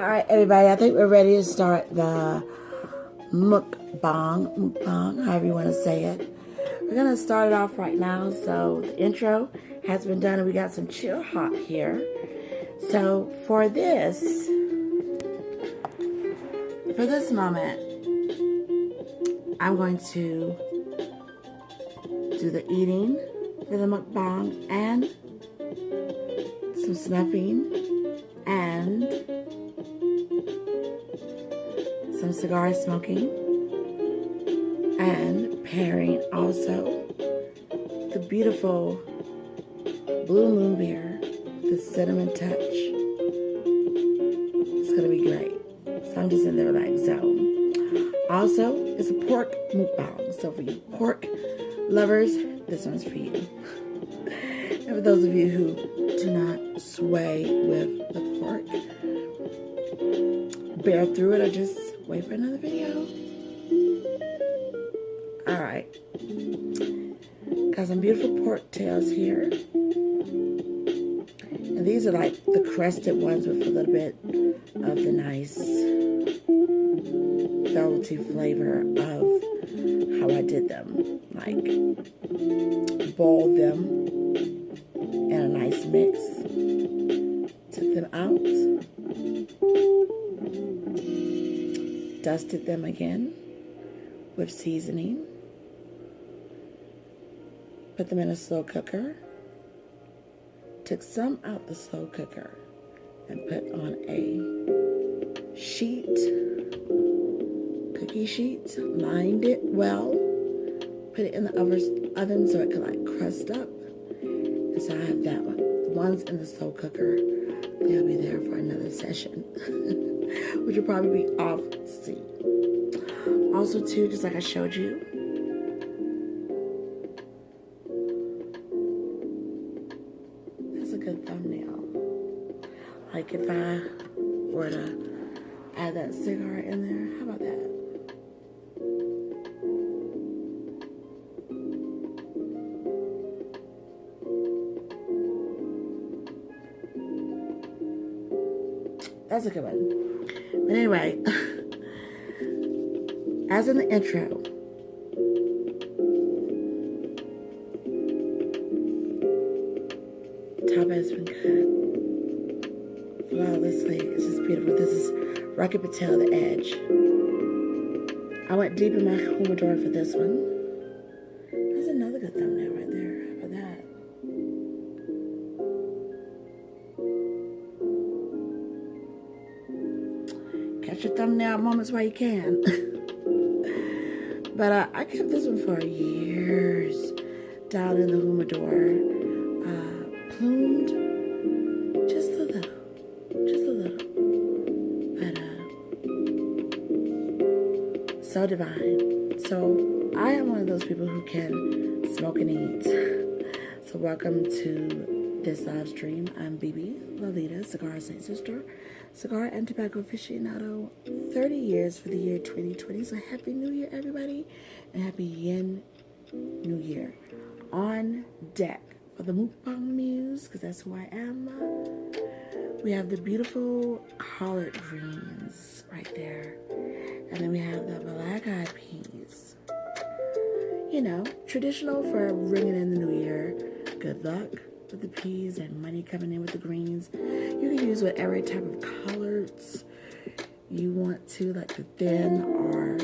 Alright, everybody, I think we're ready to start the mukbang, however you want to say it. We're going to start it off right now. So the intro has been done and we got some chill hot here. So for this moment, I'm going to do the eating for the mukbang and some snuffing and some cigar smoking and pairing also the beautiful Blue Moon beer, the cinnamon touch. It's gonna be great. So I'm just in the relaxed zone. Also, it's a pork mukbang. So for you pork lovers, this one's for you. And for those of you who do not sway with the pork, bear through it or just wait for another video. Alright. Got some beautiful pork tails here. And these are like the crusted ones with a little bit of the nice velvety flavor of how I did them. Like, boiled them in a nice mix. Took them out. Dusted them again with seasoning. Put them in a slow cooker. Took some out the slow cooker and put on a sheet, cookie sheet, lined it well, put it in the oven so it could like crust up. And so I have that one. The ones in the slow cooker, they'll be there for another session, which will probably be off scene. Also too, just like I showed you, that's a good thumbnail. Like if I were to add that cigar in there, how about that? That's a good one. But anyway, as in the intro, top has been cut flawlessly. It's just beautiful. This is Patel, the edge. I went deep in my humidor for this one. That's another good thumbnail right there. How about that? Catch your thumbnail moments while you can. But I kept this one for years down in the humidor. Plumed just a little. But so divine. So I am one of those people who can smoke and eat. So welcome to this live stream. I'm Bebé, Lolita, Cigar Saint Sister, cigar and tobacco aficionado, 30 years for the year 2020. So happy new year, everybody, and happy yin new year. On deck for the mukbang muse, because that's who I am. We have the beautiful collard greens right there, and then we have the black-eyed peas. You know, traditional for ringing in the new year. Good luck with the peas and money coming in with the greens. You can use whatever type of collards you want to, like the thin or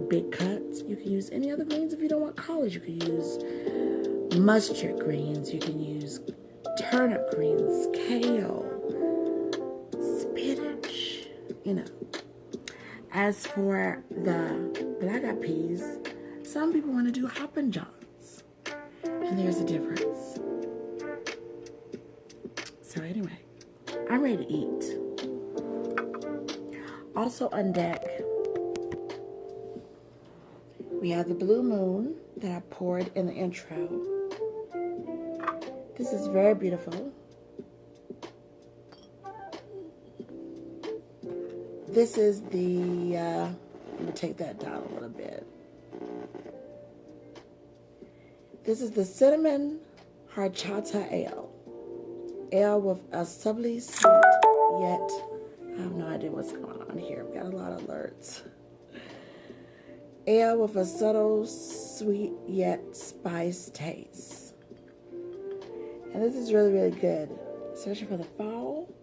big cuts. You can use any other greens if you don't want collards. You can use mustard greens. You can use turnip greens, kale, spinach, you know. As for the black-eyed peas, some people want to do Hoppin' Johns, and there's a difference. So anyway, I'm ready to eat. Also on deck, we have the Blue Moon that I poured in the intro. This is very beautiful. This is the, let me take that down a little bit. This is the Cinnamon Horchata Ale. Ale with a subtly sweet yet I have no idea what's going on here. We've got a lot of alerts. Ale with a subtle, sweet yet spice taste. And this is really, really good, especially for the fall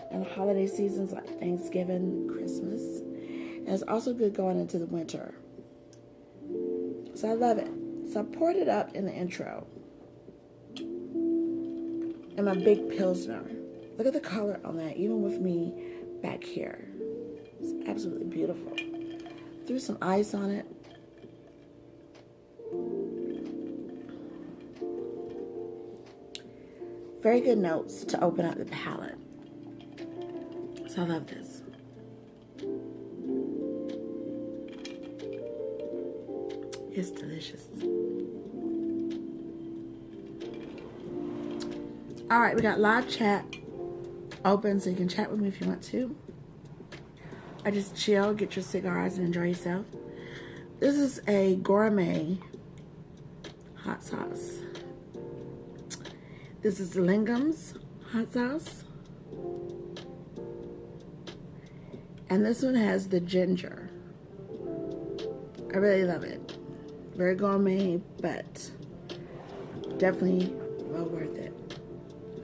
and the holiday seasons like Thanksgiving, Christmas. And it's also good going into the winter. So I love it. So I poured it up in the intro. And my big Pilsner. Look at the color on that, even with me back here. It's absolutely beautiful. Threw some ice on it. Very good notes to open up the palate. So I love this. It's delicious. All right, we got live chat open, so you can chat with me if you want to. Or just chill, get your cigars, and enjoy yourself. This is a gourmet hot sauce. This is the Lingham's hot sauce. And this one has the ginger. I really love it. Very gourmet, but definitely well worth it.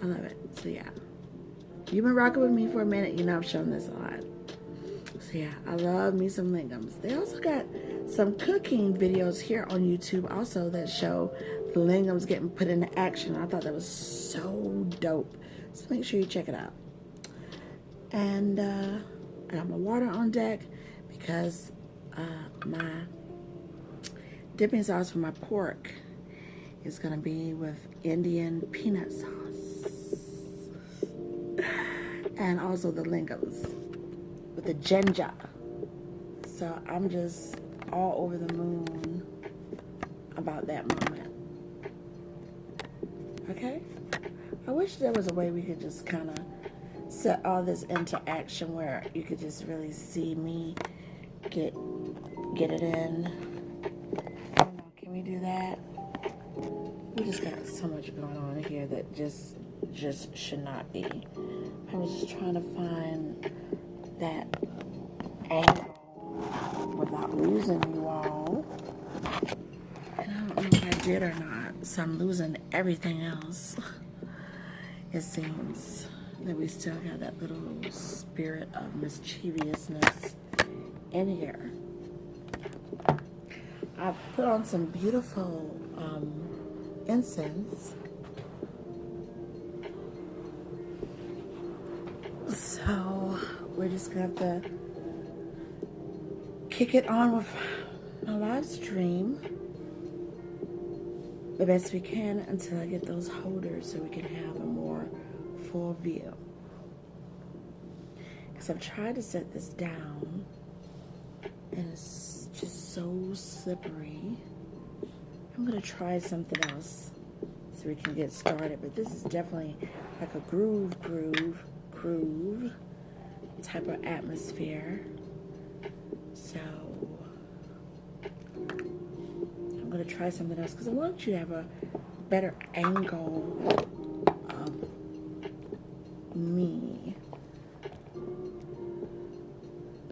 I love it. So yeah. You've been rocking with me for a minute. You know I've shown this a lot. So yeah, I love me some Lingham's. They also got some cooking videos here on YouTube also that show the Lingham's getting put into action. I thought that was so dope. So make sure you check it out. And I got my water on deck because my dipping sauce for my pork is going to be with Indian peanut sauce. And also the Lingham's with the ginger. So I'm just all over the moon about that moment. Okay? I wish there was a way we could just kind of set all this into action where you could just really see me get it in. I don't know, can we do that? We just got so much going on here that just should not be. I was just trying to find that angle without losing you all. And I don't know if I did or not, so I'm losing everything else. It seems that we still got that little spirit of mischievousness in here. I've put on some beautiful incense. So we're just gonna have to kick it on with my live stream the best we can until I get those holders so we can have a more full view. Because I've tried to set this down and it's just so slippery. I'm gonna try something else so we can get started, but this is definitely like a groove type of atmosphere. So I'm gonna try something else because I want you to have a better angle of me.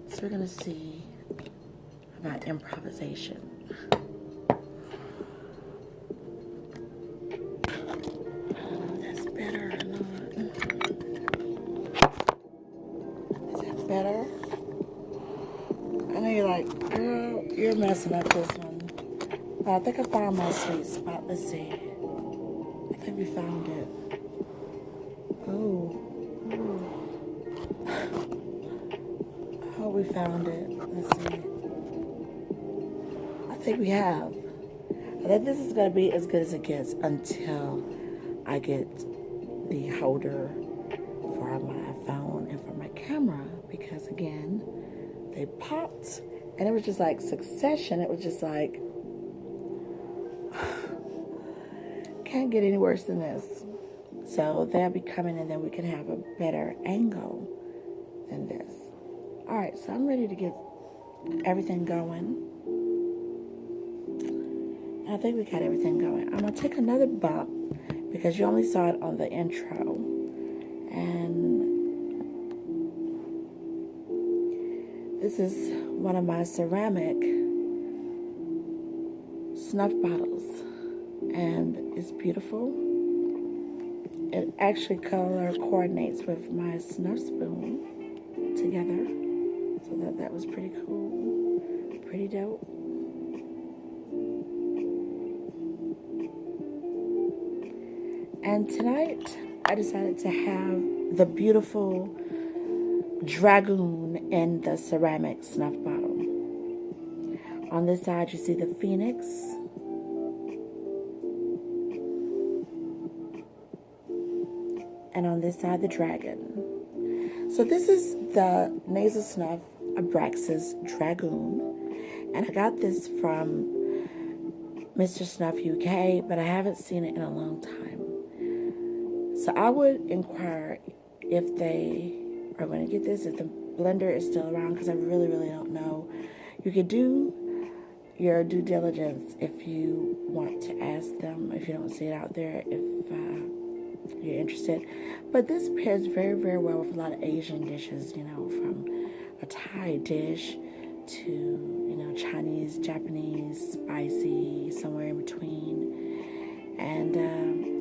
So we're gonna see about improvisation. That's better or not? Is that better? I know you're like, girl, you're messing up this one. But I think I found my sweet spot. Let's see. I think we found it. Oh. I hope we found it. Let's see. I think we have. I think this is going to be as good as it gets until I get the holder for my phone and for my camera. Because again, they popped and it was just like succession. It was just like, can't get any worse than this. So they'll be coming and then we can have a better angle than this. All right, so I'm ready to get everything going. I think we got everything going. I'm gonna take another bump because you only saw it on the intro. And This is one of my ceramic snuff bottles, and it's beautiful. It actually color coordinates with my snuff spoon together, so that was pretty cool, pretty dope. And tonight I decided to have the beautiful Dragun in the ceramic snuff bottle. On this side you see the Phoenix, and on this side the Dragon. So this is the nasal snuff ABRAXAS Dragun, and I got this from Mr. Snuff UK, but I haven't seen it in a long time. So I would inquire if they are going to get this, if the blender is still around, because I really don't know. You could do your due diligence if you want to ask them, if you don't see it out there, if you're interested. But this pairs very well with a lot of Asian dishes, you know, from a Thai dish to, you know, Chinese, Japanese, spicy, somewhere in between. And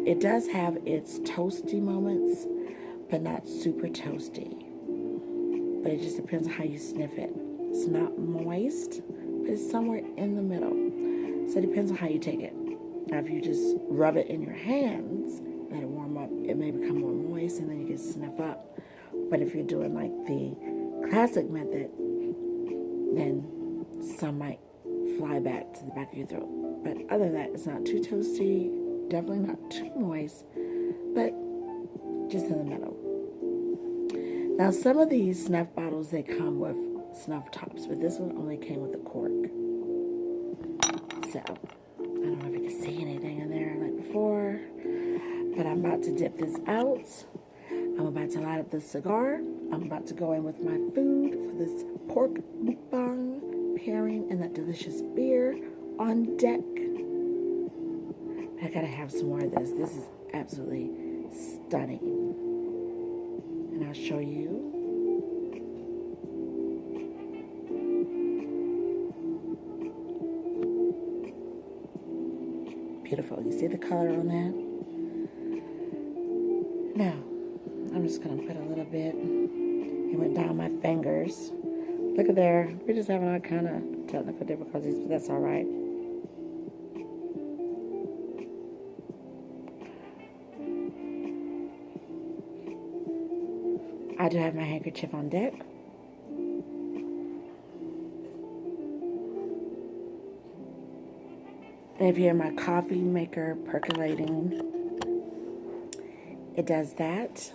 it does have its toasty moments, but not super toasty. But it just depends on how you sniff it. It's not moist, but it's somewhere in the middle. So it depends on how you take it. Now, if you just rub it in your hands, let it warm up, it may become more moist, and then you can sniff up. But if you're doing like the classic method, then some might fly back to the back of your throat. But other than that, it's not too toasty, definitely not too moist, but just in the middle. Now, some of these snuff bottles, they come with snuff tops, but this one only came with a cork. So, I don't know if you can see anything in there like before, but I'm about to dip this out. I'm about to light up the cigar. I'm about to go in with my food for this pork mukbang pairing and that delicious beer on deck. I gotta have some more of this. This is absolutely stunning. And I'll show you. Beautiful. You see the color on that? Now, I'm just going to put a little bit. It went down my fingers. Look at there. We're just having all kind of technical difficulties, but that's all right. I do have my handkerchief on deck. And if you hear my coffee maker percolating, it does that.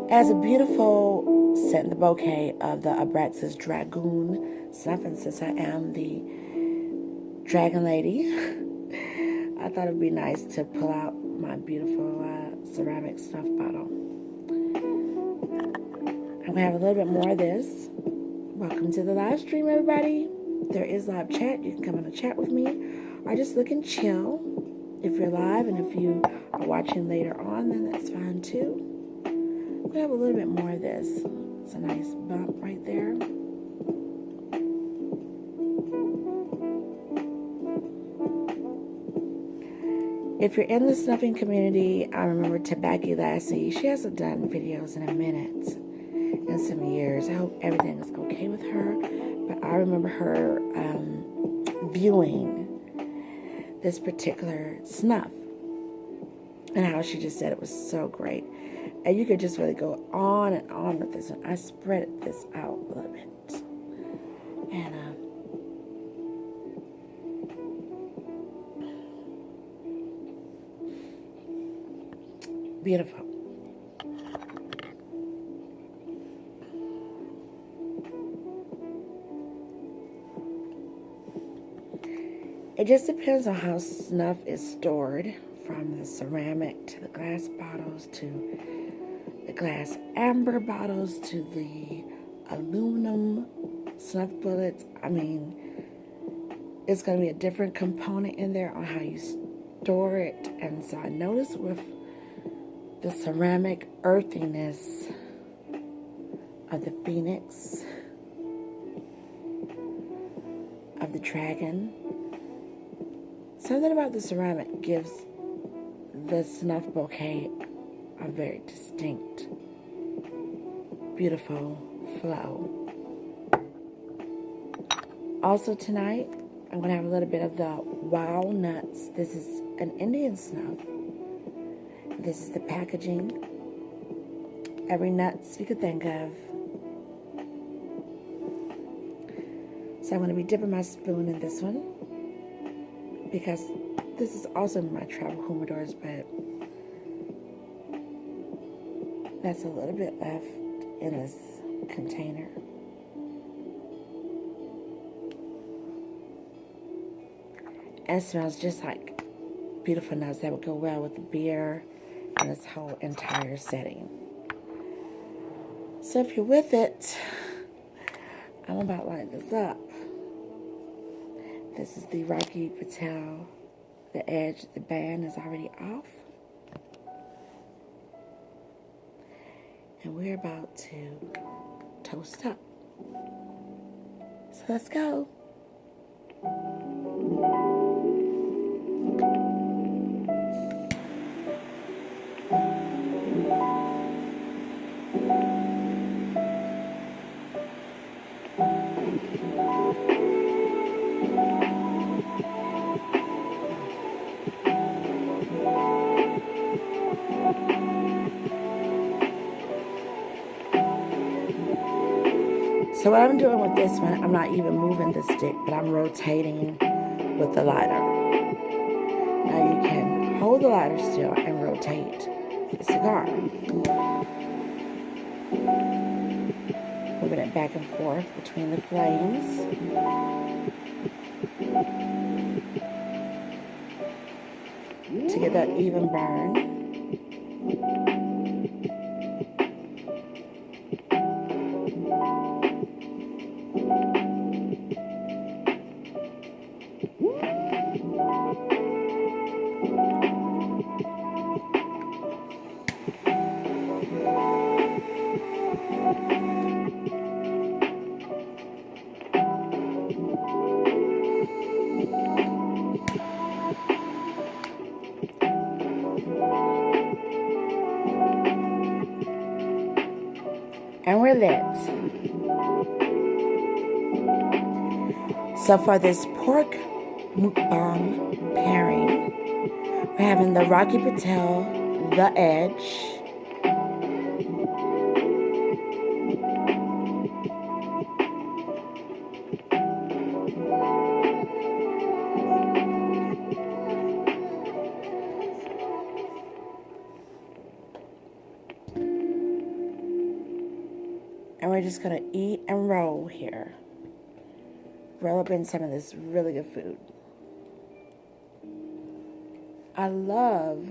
It has a beautiful scent in the bouquet of the ABRAXAS Dragun snuff, and since I am the Dragon Lady, I thought it would be nice to pull out my beautiful ceramic snuff bottle. I'm going to have a little bit more of this. Welcome to the live stream, everybody. There is live chat. You can come in and chat with me, or just look and chill if you're live, and if you are watching later on, then that's fine too. We have a little bit more of this. It's a nice bump right there. If you're in the snuffing community, I remember Tobacco Lassie. She hasn't done videos in a minute, in some years. I hope everything is okay with her. But I remember her viewing this particular snuff and how she just said it was so great. And you could just really go on and on with this one. I spread this out a little bit. And beautiful. It just depends on how snuff is stored, from the ceramic to the glass bottles to the glass amber bottles to the aluminum snuff bullets. I mean, it's going to be a different component in there on how you store it. And so I noticed with the ceramic earthiness of the Phoenix, of the Dragun, something about the ceramic gives the Snuff bouquet a very distinct, beautiful flow. Also tonight, I'm going to have a little bit of the walnuts. This is an Indian Snuff. This is the packaging. Every nuts you could think of. So I'm going to be dipping my spoon in this one, because this is also in my travel humidors, but that's a little bit left in this container. And it smells just like beautiful nuts that would go well with the beer and this whole entire setting. So if you're with it, I'm about to light this up. This is the Rocky Patel. The edge of the band is already off. And we're about to toast up. So let's go. So what I'm doing with this one, I'm not even moving the stick, but I'm rotating with the lighter. Now you can hold the lighter still and rotate the cigar. Moving it back and forth between the flames. To get that even burn. And we're lit. So for this pork mukbang pairing, we're having the Rocky Patel, the Edge, and we're just gonna eat and roll here. Roll up in some of this really good food. I love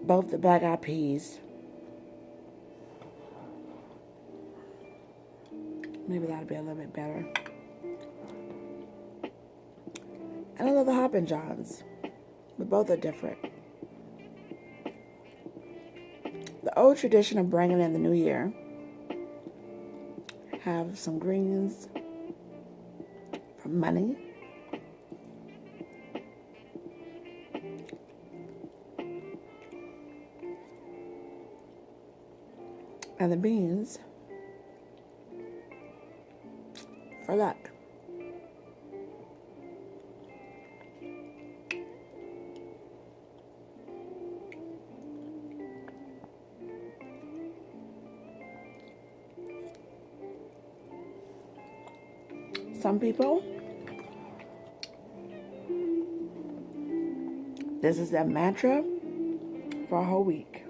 both the black eyed peas. Maybe that'll be a little bit better. And I love the Hoppin' Johns, but both are different. The old tradition of bringing in the new year, have some greens for money. And the beans for luck. Some people, this is their mantra for a whole week.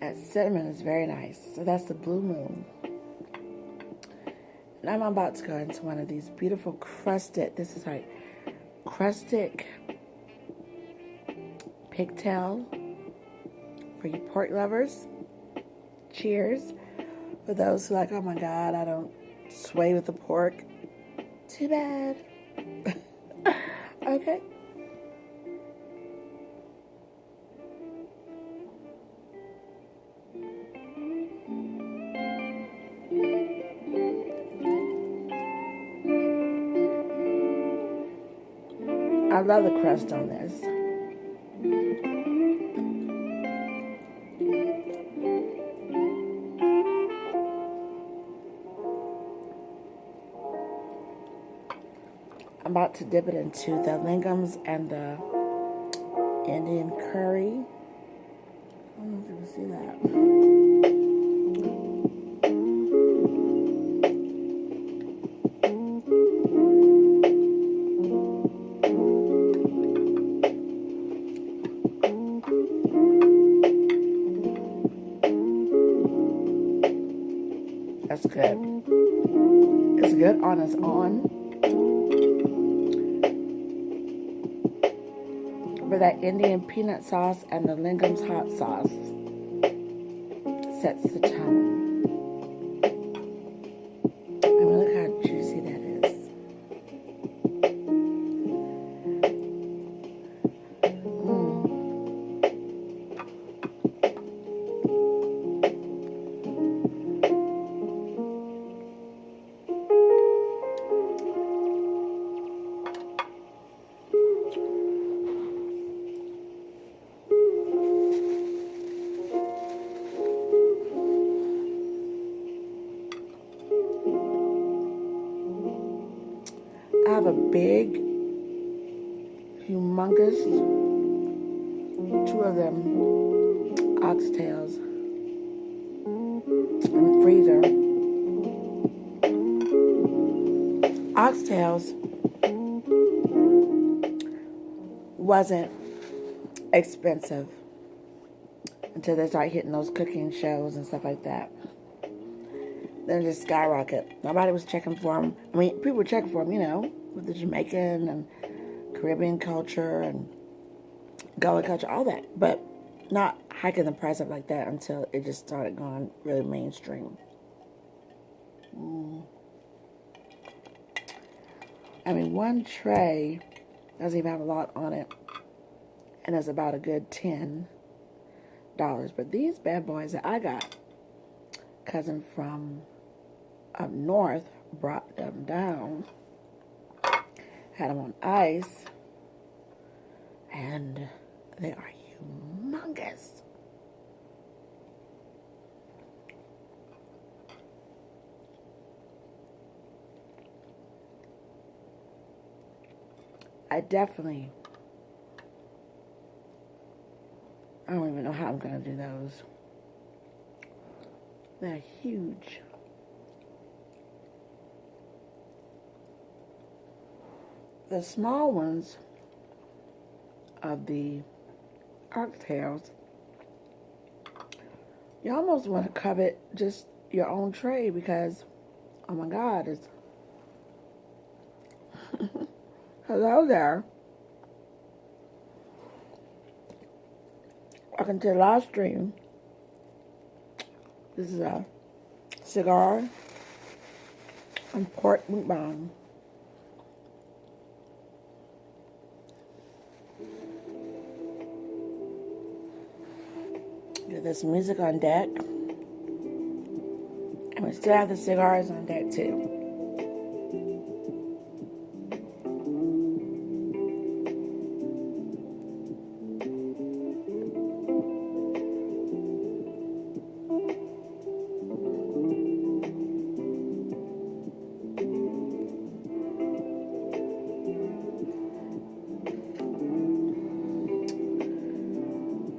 That cinnamon is very nice. So that's the Blue Moon. And I'm about to go into one of these beautiful crusted, this is like crusted pigtail for you pork lovers. Cheers. For those who are like, oh my God, I don't sway with the pork. Too bad. Okay. I love the crust on this. I'm about to dip it into the lingams and the Indian curry. I don't know if you can see that. That's good. It's good on its own. But that Indian peanut sauce and the Lingham's hot sauce sets the tone. I mean, look how juicy that is. I have a big, humongous, 2 of them oxtails in the freezer. Oxtails wasn't expensive until they start hitting those cooking shows and stuff like that. Then just skyrocket. Nobody was checking for them. I mean, people were checking for them, you know, with the Jamaican and Caribbean culture and Gullah culture, all that. But not hiking the price up like that until it just started going really mainstream. I mean, one tray doesn't even have a lot on it. And it's about a good $10. But these bad boys that I got, cousin from up north brought them down, had them on ice, and they are humongous. I don't even know how I'm gonna do those. They're huge. The small ones of the oxtails, you almost want to covet just your own tray because, oh my God, it's hello there. Welcome to the live stream. This is a cigar and pork mukbang. Get this music on deck. And we still have the cigars on deck too.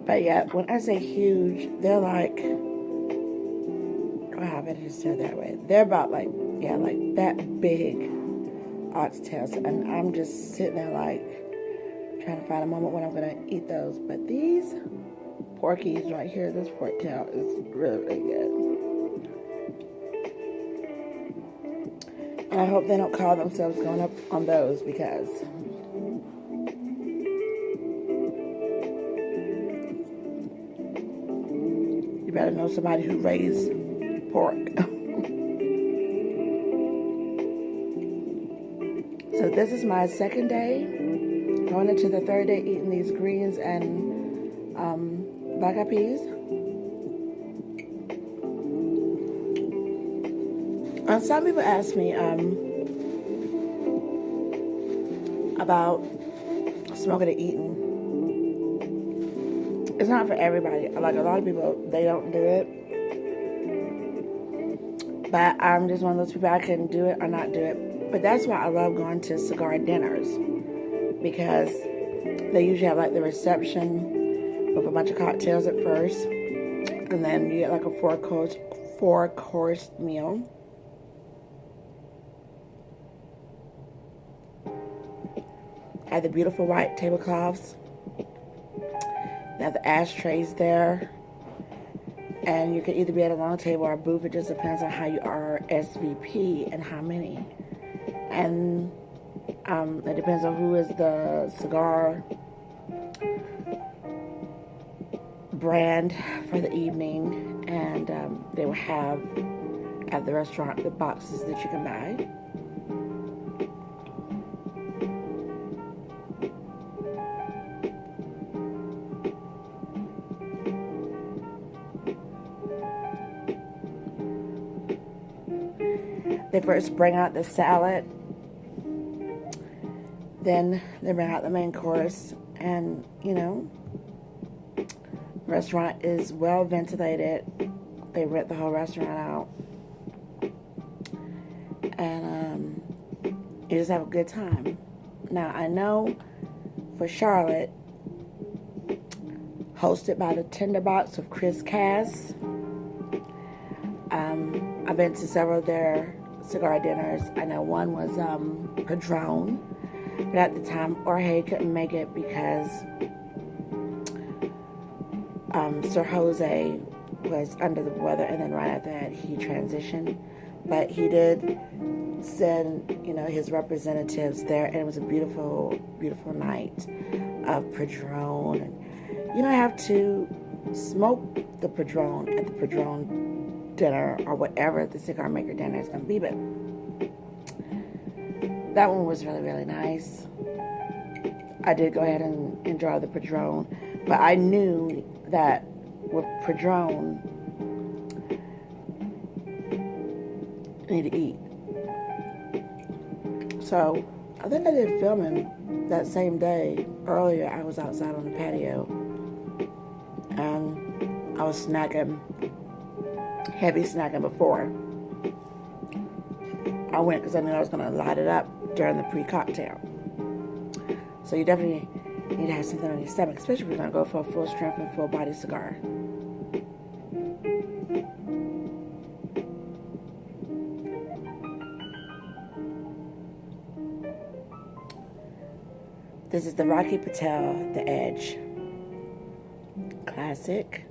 But yeah, when I say huge, they're like, wow, I better just say it that way. They're about like, yeah, like that big oxtails. And I'm just sitting there like, trying to find a moment when I'm going to eat those. But these porkies right here, this pork tail is really, really good. And I hope they don't call themselves going up on those because better know somebody who raised pork. So this is my second day, going into the third day eating these greens and black eyed peas. And some people ask me about smoking and eating. It's not for everybody. Like a lot of people, they don't do it. But I'm just one of those people, I can do it or not do it. But that's why I love going to cigar dinners, because they usually have like the reception with a bunch of cocktails at first, and then you get like a four course meal. I have the beautiful white tablecloths. They have the ashtrays there. And you can either be at a long table or a booth. It just depends on how you are SVP and how many. And it depends on who is the cigar brand for the evening. And they will have at the restaurant the boxes that you can buy. They first bring out the salad, then they bring out the main course, and you know, the restaurant is well ventilated. They rent the whole restaurant out, and you just have a good time. Now I know for Charlotte, hosted by the Tinderbox of Chris Cass. I've been to several of their cigar dinners. I know one was Padron, but at the time Ahhhh couldn't make it because Sir Jose was under the weather, and then right after that he transitioned. But he did send, you know, his representatives there, and it was a beautiful, beautiful night of Padron. And you don't have to smoke the Padron at the Padron dinner or whatever the cigar maker dinner is going to be, but that one was really, really nice. I did go ahead and enjoy the Padron, but I knew that with Padron, I need to eat. So I think I did filming that same day. Earlier, I was outside on the patio, and I was snacking. Heavy snacking before I went, because I knew I was going to light it up during the pre-cocktail. So you definitely need to have something on your stomach, especially if you're going to go for a full strength and full body cigar. This is the Rocky Patel, the Edge. Classic.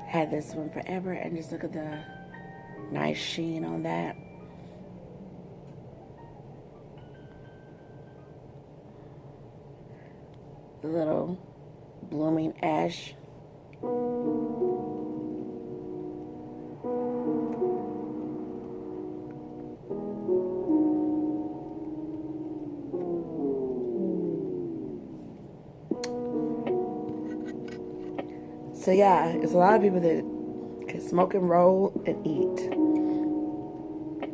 Had this one forever, and just look at the nice sheen on that. The little blooming ash. So yeah, it's a lot of people that can smoke and roll and eat,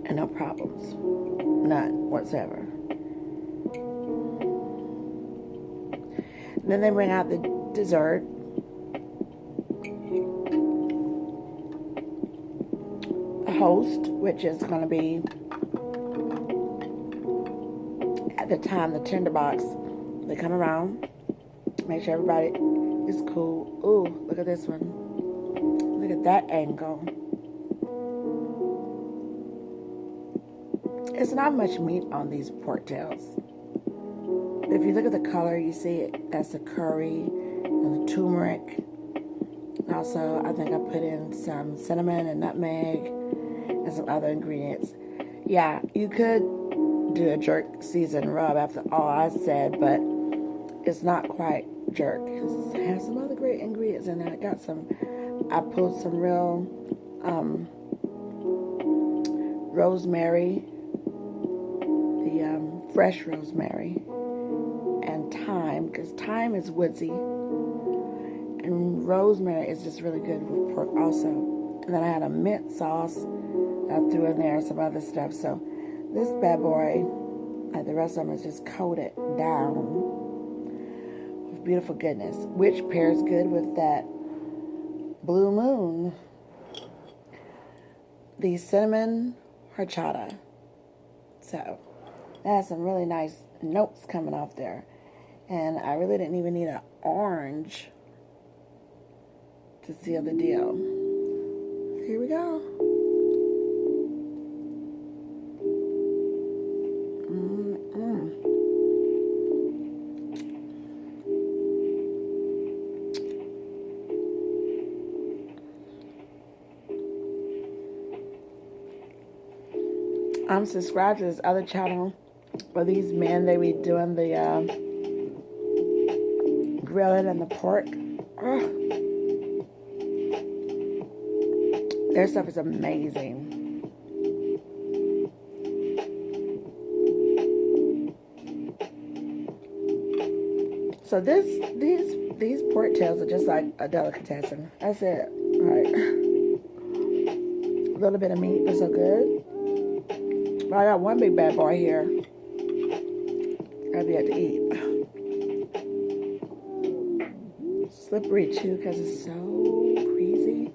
and no problems, none whatsoever. And then they bring out the dessert. The host, which is going to be at the time the tinderbox. They come around, make sure everybody is cool. Ooh, look at this one. Look at that angle. It's not much meat on these pork tails. If you look at the color, you see it. That's the curry and the turmeric. And also, I think I put in some cinnamon and nutmeg and some other ingredients. Yeah, you could do a jerk seasoned rub after all I said, but it's not quite jerk. It has some other great ingredients in there. I got some I pulled some real rosemary, the fresh rosemary, and thyme, because thyme is woodsy, and rosemary is just really good with pork also. And then I had a mint sauce that I threw in there, some other stuff. So this bad boy, like the rest of them, is just coated down with beautiful goodness, which pairs good with that Blue Moon, the cinnamon horchata. So that has some really nice notes coming off there. And I really didn't even need an orange to seal the deal. Here we go. I'm subscribed to this other channel where these men, they be doing the grilling and the pork. Ugh. Their stuff is amazing. So these pork tails are just like a delicatessen. That's it. All right. A little bit of meat, but so good. But I got one big bad boy here. I've yet to eat. Slippery too, because it's so greasy.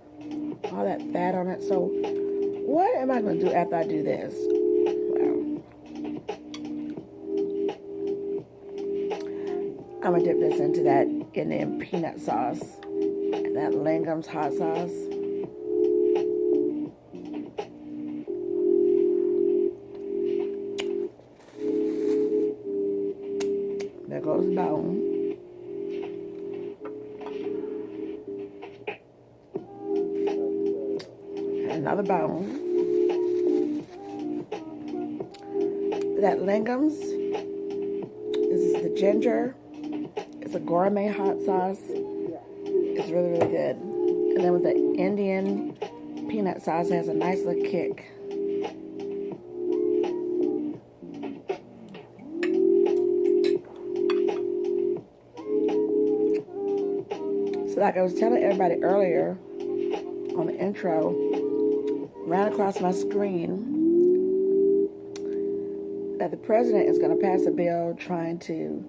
All that fat on it. So what am I going to do after I do this? Well, I'm going to dip this into that Indian peanut sauce and that Langham's hot sauce. There goes the bone. Another bone. That Langham's, this is the ginger. It's a gourmet hot sauce. It's really, really good. And then with the Indian peanut sauce, it has a nice little kick. So like I was telling everybody earlier on the intro, ran across my screen that the president is going to pass a bill trying to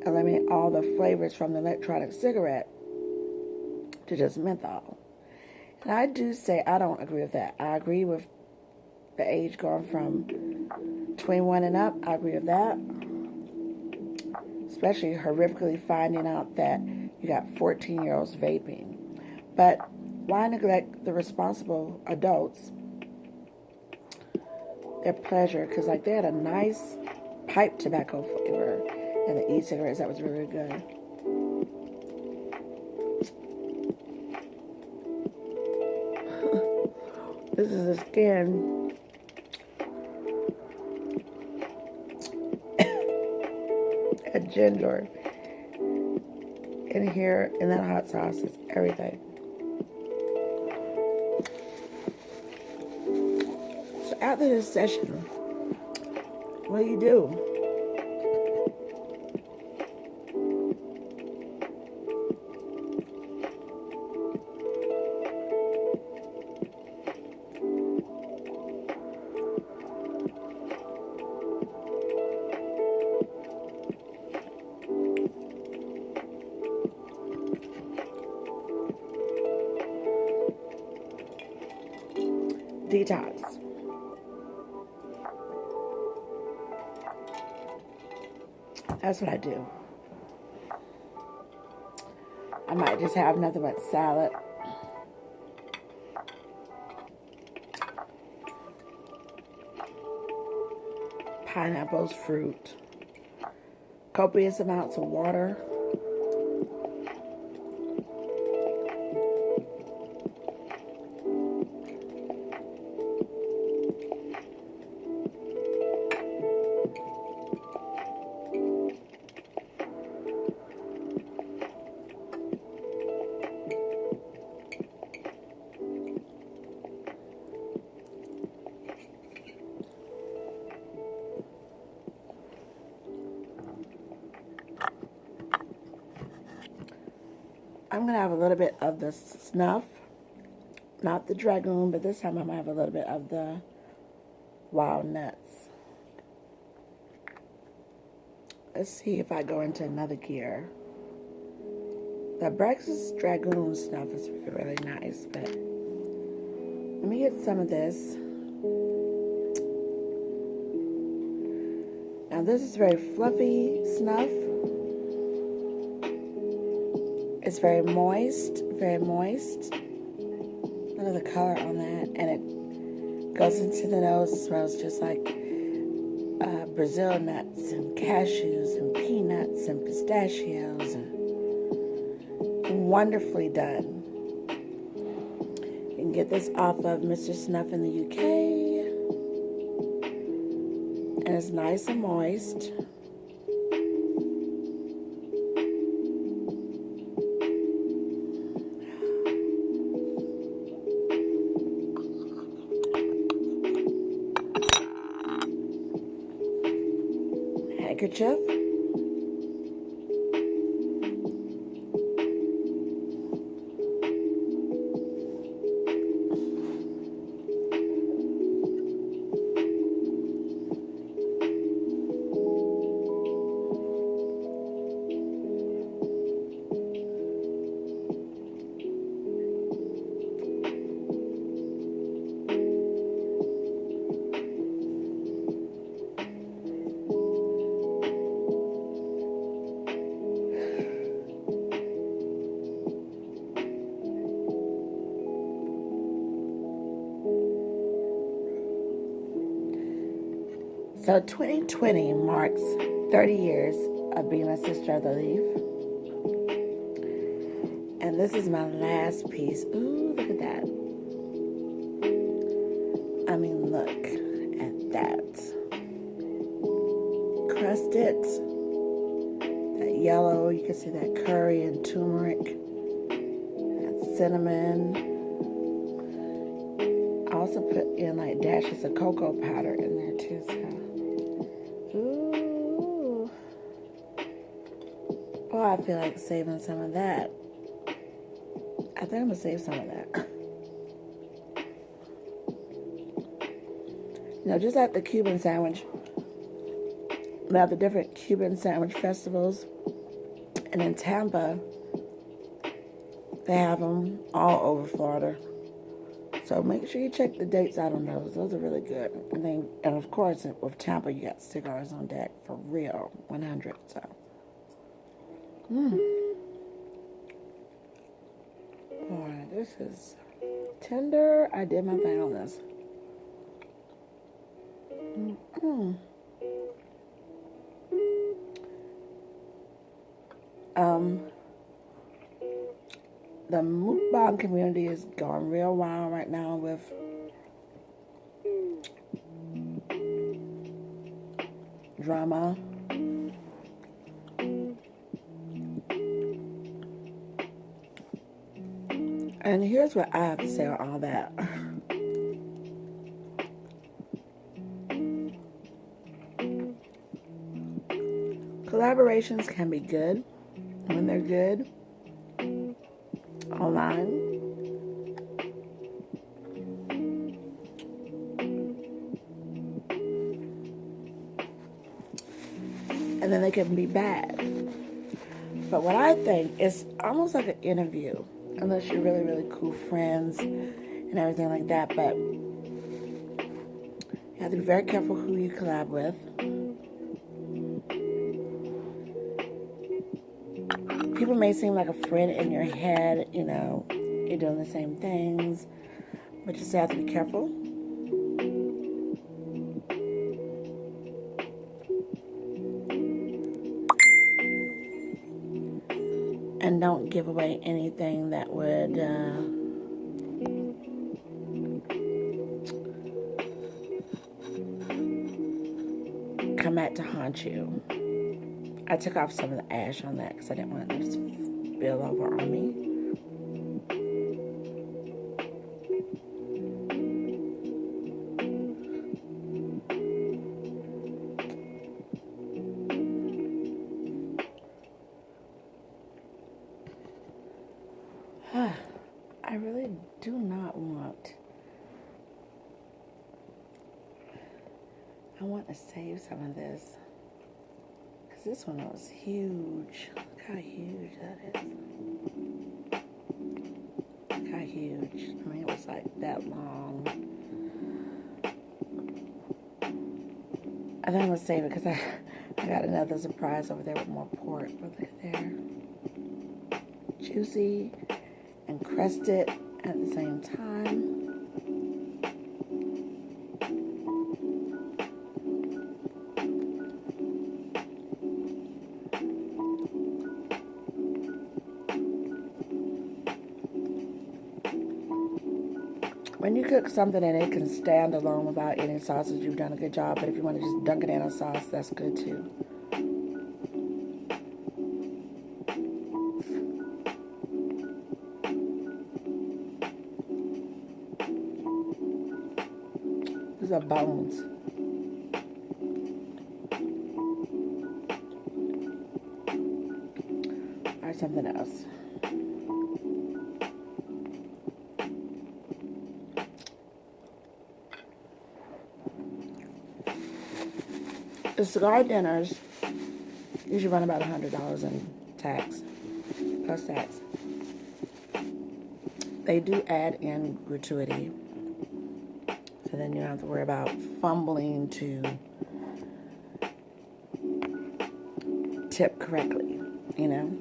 eliminate all the flavors from the electronic cigarette to just menthol. And I do say I don't agree with that. I agree with the age going from 21 and up. I agree with that. Especially horrifically finding out that you got 14-year-olds vaping. But why neglect the responsible adults, their pleasure? Because like they had a nice pipe tobacco flavor in the e-cigarettes that was really good. This is the skin. A ginger in here, and that hot sauce is everything. So after this session, what do? Detox. That's what I do. I might just have nothing but salad. Pineapples, fruit. Copious amounts of water. going to have a little bit of the Snuff. Not the Dragun, but this time I'm going to have a little bit of the Wild Nuts. Let's see if I go into another gear. The ABRAXAS Dragun Snuff is really nice, but let me get some of this. Now this is very fluffy snuff. It's very moist, very moist. Look at the color on that, and it goes into the nose. It smells just like Brazil nuts and cashews and peanuts and pistachios. And wonderfully done. You can get this off of Mr. Snuff in the UK, and it's nice and moist. Handkerchief. So 2020 marks 30 years of being a sister of the leaf. And this is my last piece. Ooh, look at that. I mean, look at that. Crusted. That yellow, you can see that curry and turmeric. That cinnamon. I also put in like dashes of cocoa powder in there too, so. Ooh. Oh, I feel like saving some of that. I think I'm gonna save some of that. You know, just like the Cuban sandwich, they have the different Cuban sandwich festivals, and in Tampa, they have them all over Florida. So make sure you check the dates out on those. Those are really good. And of course, with Tampa, you got cigars on deck for real, 100. So, boy, this is tender. I did my thing on this. The Mukbang community is going real wild right now with drama. And here's what I have to say on all that. Collaborations can be good when they're good online. And then they can be bad. But what I think is almost like an interview, unless you're really, really cool friends and everything like that. But you have to be very careful who you collab with. People may seem like a friend in your head, you know, you're doing the same things, but you still have to be careful. And don't give away anything that would come back to haunt you. I took off some of the ash on that because I didn't want it to spill over on me. I want to save some of this. Because this one was huge. Look how huge that is. Look how huge. I mean, it was like that long. I think I'm going to save it because I got another surprise over there with more pork. But look at there. Juicy and crusted at the same time. When you cook something and it can stand alone without any sauces, you've done a good job. But if you want to just dunk it in a sauce, that's good too. These are bones. Or something else. The cigar dinners usually run about $100 in tax, plus tax. They do add in gratuity, so then you don't have to worry about fumbling to tip correctly, you know?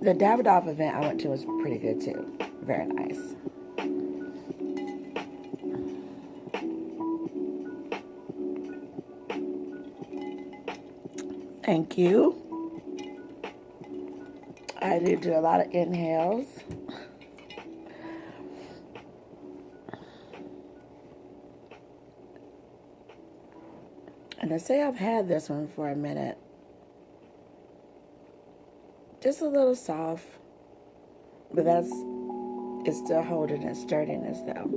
The Davidoff event I went to was pretty good too. Very nice. Thank you. I did do a lot of inhales. And I say I've had this one for a minute. Just a little soft, but it's still holding its sturdiness though.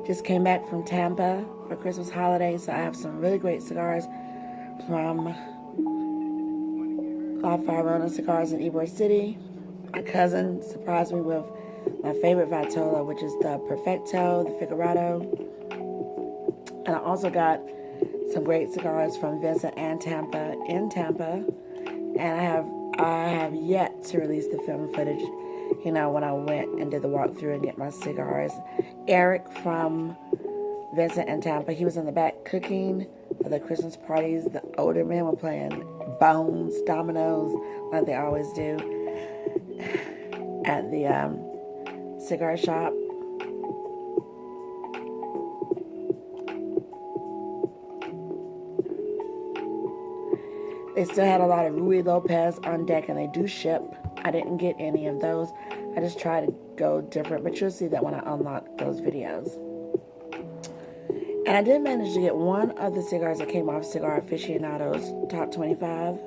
Just came back from Tampa for Christmas holiday, so I have some really great cigars from La Farona Cigars in Ybor City. My cousin surprised me with my favorite Vitola, which is the Perfecto, the Figurado. And I also got some great cigars from Vincent and Tampa in Tampa. And I have yet to release the film footage, you know, when I went and did the walkthrough and get my cigars. Eric from Vincent and Tampa, he was in the back cooking for the Christmas parties. The older men were playing bones, dominoes, like they always do at the cigar shop. They still had a lot of Ruy Lopez on deck, and they do ship. I didn't get any of those. I just try to go different, but you'll see that when I unlock those videos. And I did manage to get one of the cigars that came off Cigar Aficionado's Top 25.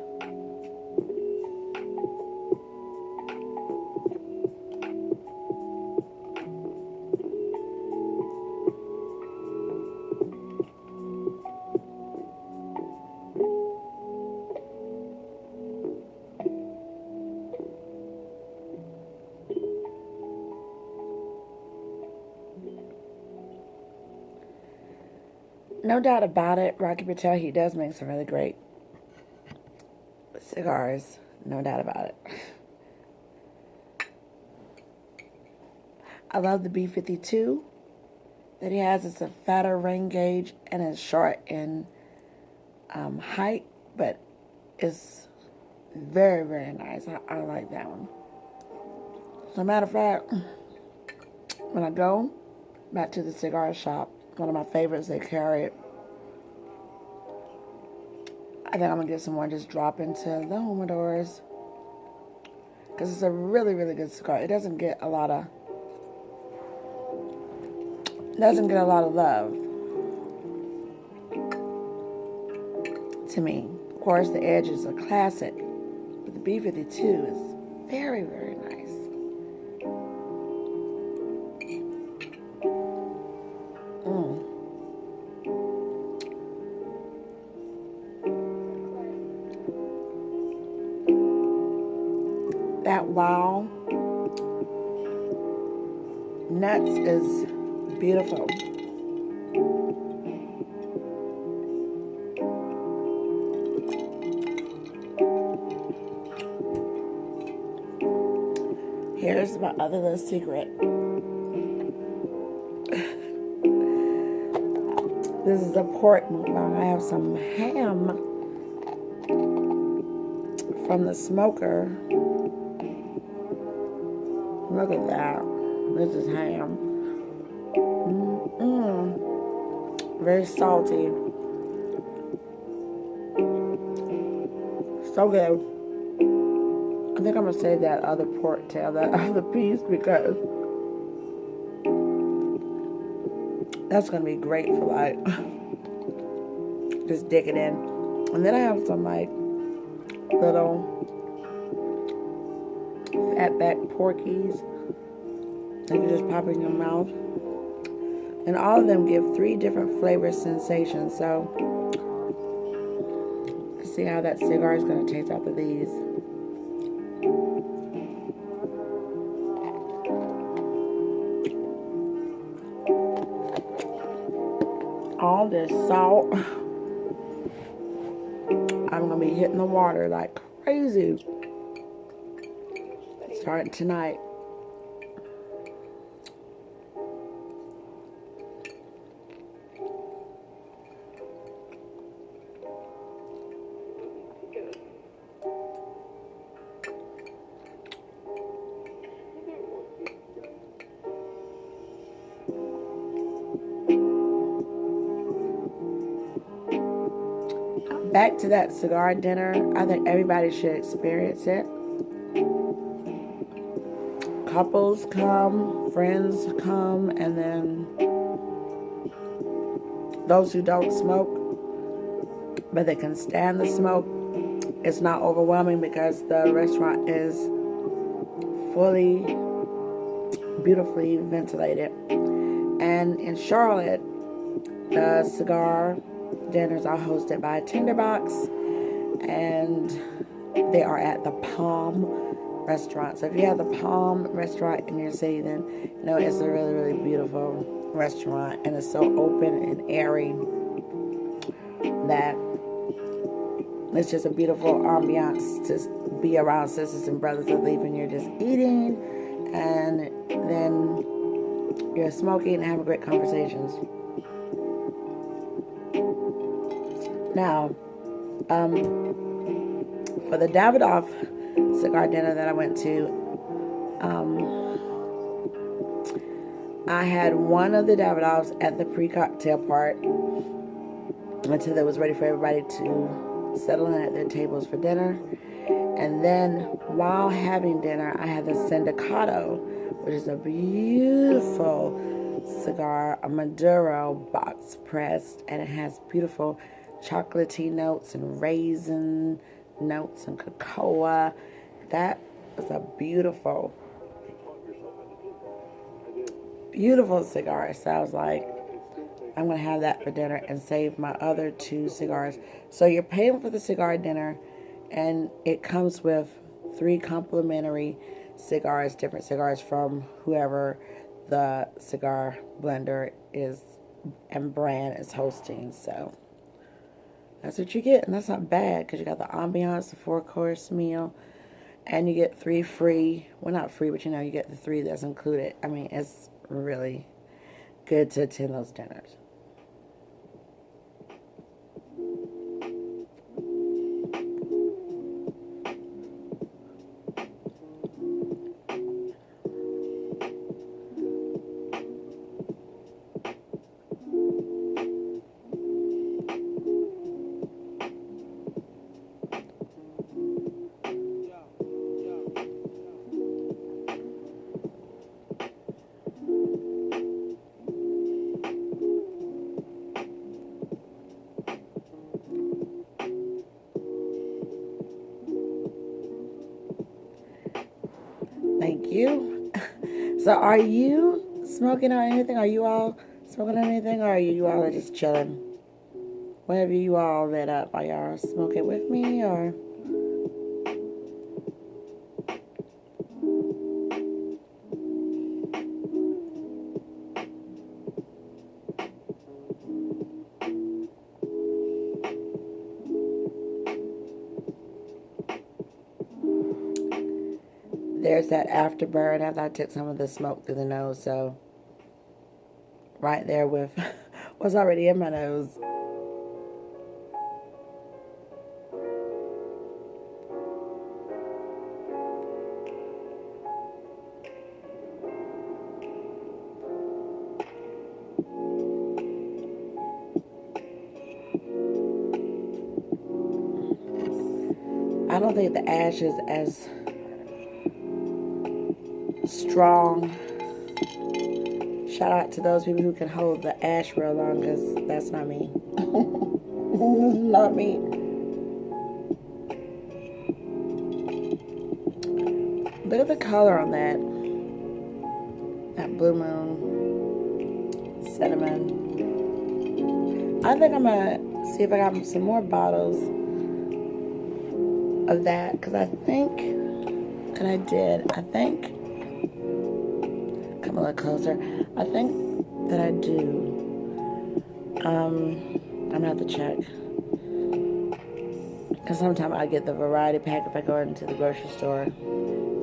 No doubt about it, Rocky Patel, he does make some really great cigars. No doubt about it. I love the B52 that he has. It's a fatter ring gauge and it's short in height, but it's very, very nice. I like that one. As a matter of fact, when I go back to the cigar shop, one of my favorites, they carry it. I think I'm going to get some more and just drop into the humidors. Because it's a really, really good cigar. It doesn't get a lot of love to me. Of course, the Edge is a classic. But the B52 is very, very nice. wow. Nuts is beautiful. Here's my other little secret. This is a pork mukbang. I have some ham from the smoker. Look at that. This is ham. Very salty. So good. I think I'm going to save that other pork tail, that other piece, because that's going to be great for, like, just dig it in. And then I have some, like, little fatback porkies that you just pop in your mouth. And all of them give 3 different flavor sensations. So, let's see how that cigar is going to taste after these. All this salt. I'm going to be hitting the water like crazy. Starting tonight. Back to that cigar dinner. I think everybody should experience it. Couples come, friends come, and then those who don't smoke, but they can stand the smoke. It's not overwhelming because the restaurant is fully, beautifully ventilated. And in Charlotte, the cigar dinners are hosted by Tinderbox, and they are at the Palm restaurant. So if you have the Palm restaurant in your city, then you know it's a really, really beautiful restaurant, and it's so open and airy that it's just a beautiful ambiance to be around sisters and brothers of leaf, and you're just eating and then you're smoking and having great conversations. Now, for the Davidoff cigar dinner that I went to, I had one of the Davidoffs at the pre-cocktail part until it was ready for everybody to settle in at their tables for dinner. And then while having dinner, I had the Sindicato, which is a beautiful cigar, a Maduro box pressed, and it has beautiful chocolatey notes and raisin notes and cocoa. That was a beautiful, beautiful cigar. So I was like, I'm going to have that for dinner and save my other 2 cigars. So you're paying for the cigar dinner, and it comes with 3 complimentary cigars, different cigars from whoever the cigar blender is and brand is hosting. So that's what you get, and that's not bad because you got the ambiance, the 4-course meal, and you get 3 free. Well, not free, but you know, you get the 3 that's included. I mean, it's really good to attend those dinners. Thank you. So are you smoking on anything? Are you all smoking on anything? Or are you all just chilling? Whatever you all lit up. Are y'all smoking with me? Or there's that afterburn after I took some of the smoke through the nose. So right there with what's already in my nose. I don't think the ash is as strong. Shout out to those people who can hold the ash real long, because that's not me. Not me. Look at the color on that. That Blue Moon cinnamon. I think I'm gonna see if I got some more bottles of that, because I think, and I did, I think, come a little closer, I think that I do. I'm gonna have to check, because sometimes I get the variety pack if I go into the grocery store,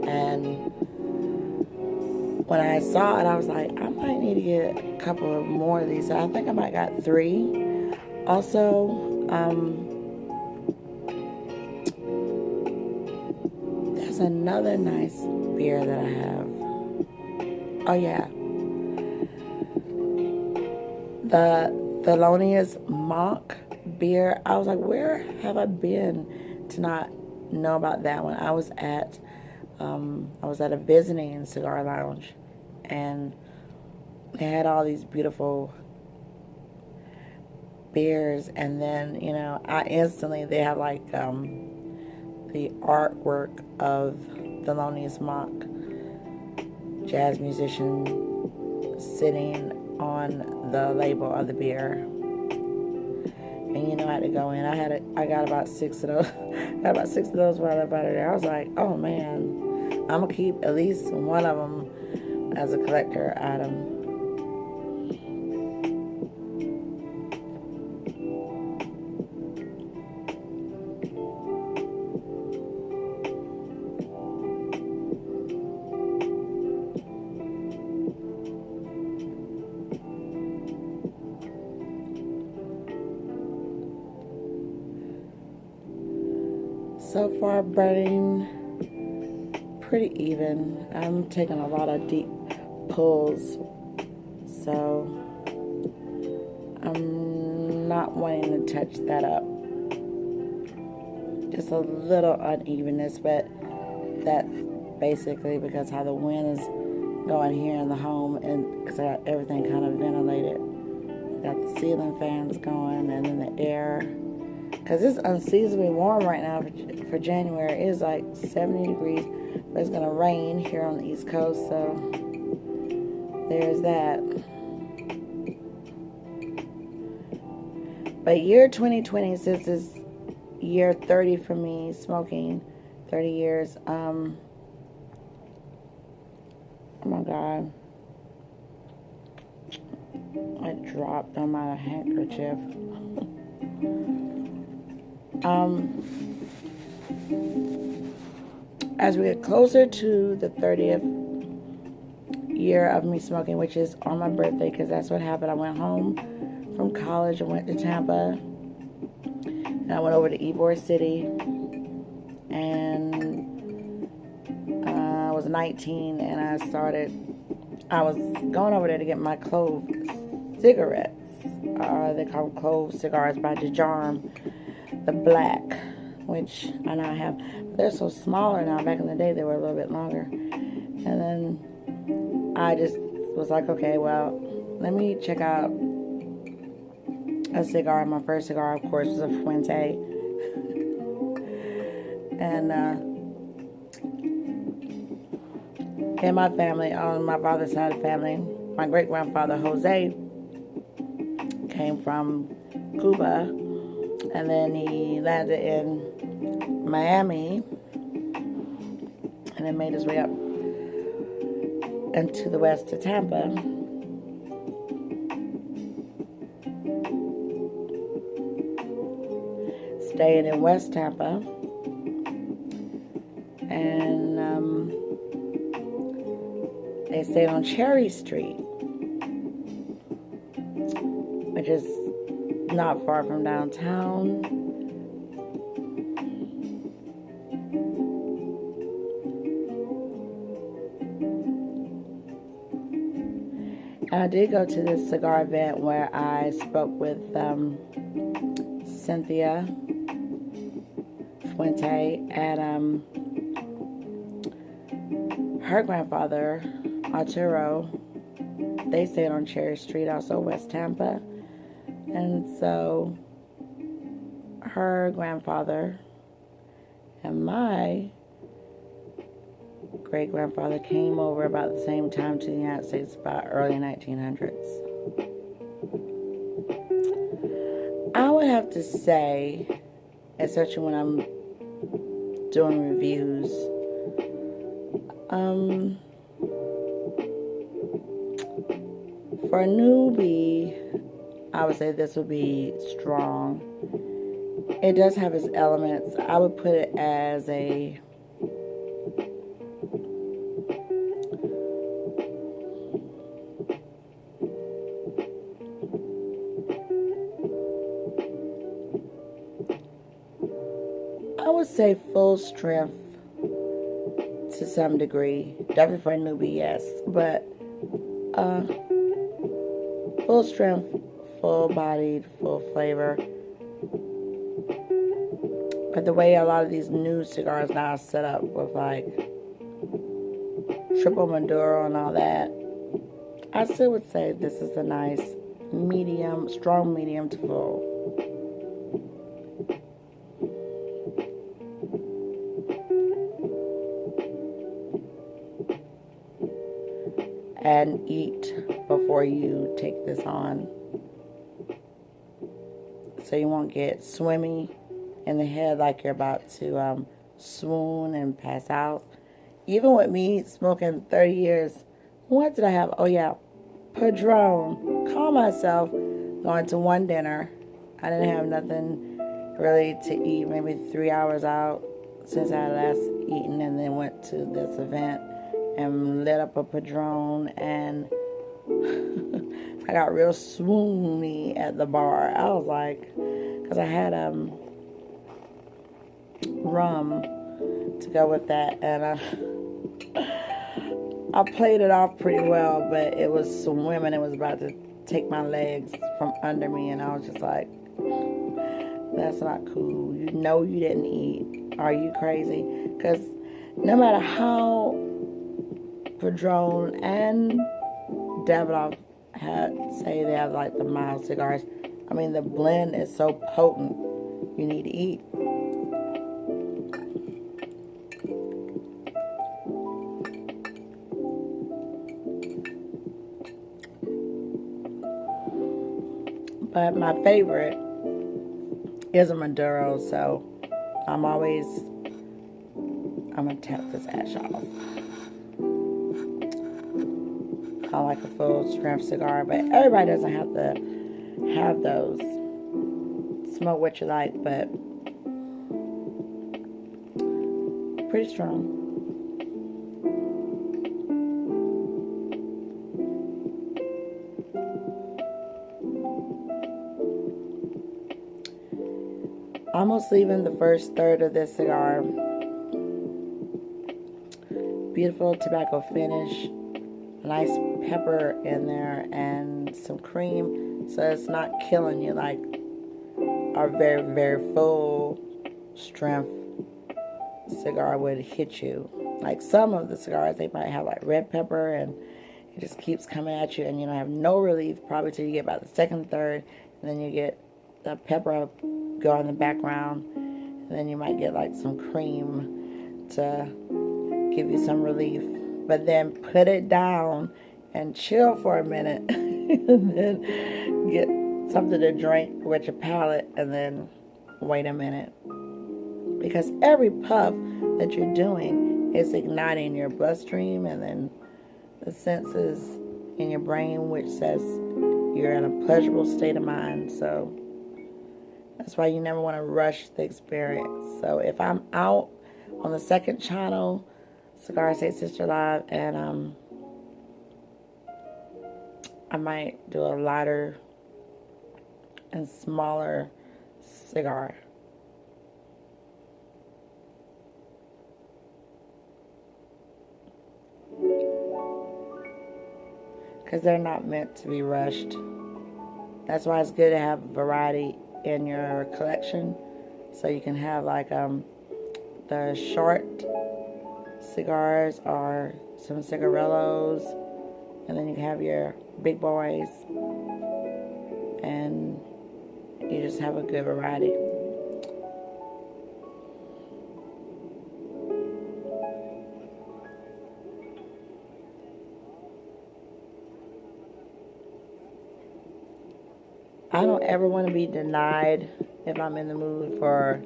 and when I saw it, I was like, I might need to get a couple of more of these. So I think I might got 3. Also, there's another nice beer that I have. Oh yeah, the Thelonious Monk beer. I was like, where have I been to not know about that one? I was at a visiting cigar lounge, and they had all these beautiful beers, and then, you know, they have like the artwork of Thelonious Monk, jazz musician, sitting on the label of the beer. And you know, I had to go in. I got about 6 of those. Got about 6 of those while I left out of there. I was like, oh man, I'm gonna keep at least one of them as a collector item. So far, burning pretty even. I'm taking a lot of deep pulls, so I'm not wanting to touch that up. Just a little unevenness, but that's basically because how the wind is going here in the home, and because I got everything kind of ventilated. Got the ceiling fans going, and then the air. Because it's unseasonably warm right now for January. It is like 70 degrees. But it's going to rain here on the East Coast. So there's that. But year 2020, since it's year 30 for me smoking, 30 years. Oh my God. I dropped on my handkerchief. As we get closer to the 30th year of me smoking, which is on my birthday, because that's what happened. I went home from college. I went to Tampa, and I went over to Ybor City, and I was 19, and I was going over there to get my clove cigarettes. They call them clove cigars by Jajarm, the black, which I now have. They're so smaller now. Back in the day, they were a little bit longer. And then I just was like, okay, well, let me check out a cigar. My first cigar, of course, was a Fuente. And in my family, on my father's side of the family, my great-grandfather, Jose, came from Cuba. And then he landed in Miami, and then made his way up into the west to Tampa. Staying in West Tampa. And They stayed on Cherry Street, which is not far from downtown. And I did go to this cigar event where I spoke with Cynthia Fuente and her grandfather, Arturo. They stayed on Cherry Street, also West Tampa. And so her grandfather and my great-grandfather came over about the same time to the United States, about early 1900s. I would have to say, especially when I'm doing reviews, for a newbie, I would say this would be strong. It does have its elements. I would put it as a full strength to some degree. Definitely for a newbie, yes. But full strength, full bodied, full flavor. But the way a lot of these new cigars now are set up with like triple Maduro and all that, I still would say this is a nice medium, strong medium to full. And eat before you take this on, so you won't get swimmy in the head like you're about to swoon and pass out. Even with me smoking 30 years, what did I have? Oh yeah, Padron. Call myself going to one dinner. I didn't have nothing really to eat, maybe 3 hours out since I last eaten, and then went to this event and lit up a Padron, and I got real swoony at the bar. I was like, because I had rum to go with that, and I played it off pretty well, but it was swimming. It was about to take my legs from under me, and I was just like, that's not cool. You know you didn't eat. Are you crazy? Because no matter how Padron and Davidoff say they have like the mild cigars, I mean, the blend is so potent, you need to eat. But my favorite is a Maduro, so I'm gonna tap this ash off. I like a full strength cigar, but everybody doesn't have to have those. Smoke what you like, but pretty strong. Almost leaving the first third of this cigar. Beautiful tobacco finish. Nice pepper in there and some cream, so it's not killing you like a very, very full strength cigar would hit you. Like some of the cigars, they might have like red pepper and it just keeps coming at you, and you don't have no relief probably till you get about the second, third, and then you get the pepper go in the background, and then you might get like some cream to give you some relief. But then put it down and chill for a minute and then get something to drink with your palate, and then wait a minute, because every puff that you're doing is igniting your bloodstream and then the senses in your brain, which says you're in a pleasurable state of mind. So that's why you never want to rush the experience. So if I'm out on the second channel, Cigar Say Sister Live, and I might do a lighter and smaller cigar. Because they're not meant to be rushed. That's why it's good to have variety in your collection. So you can have like the short cigars or some cigarillos. And then you can have your big boys. And you just have a good variety. I don't ever want to be denied if I'm in the mood for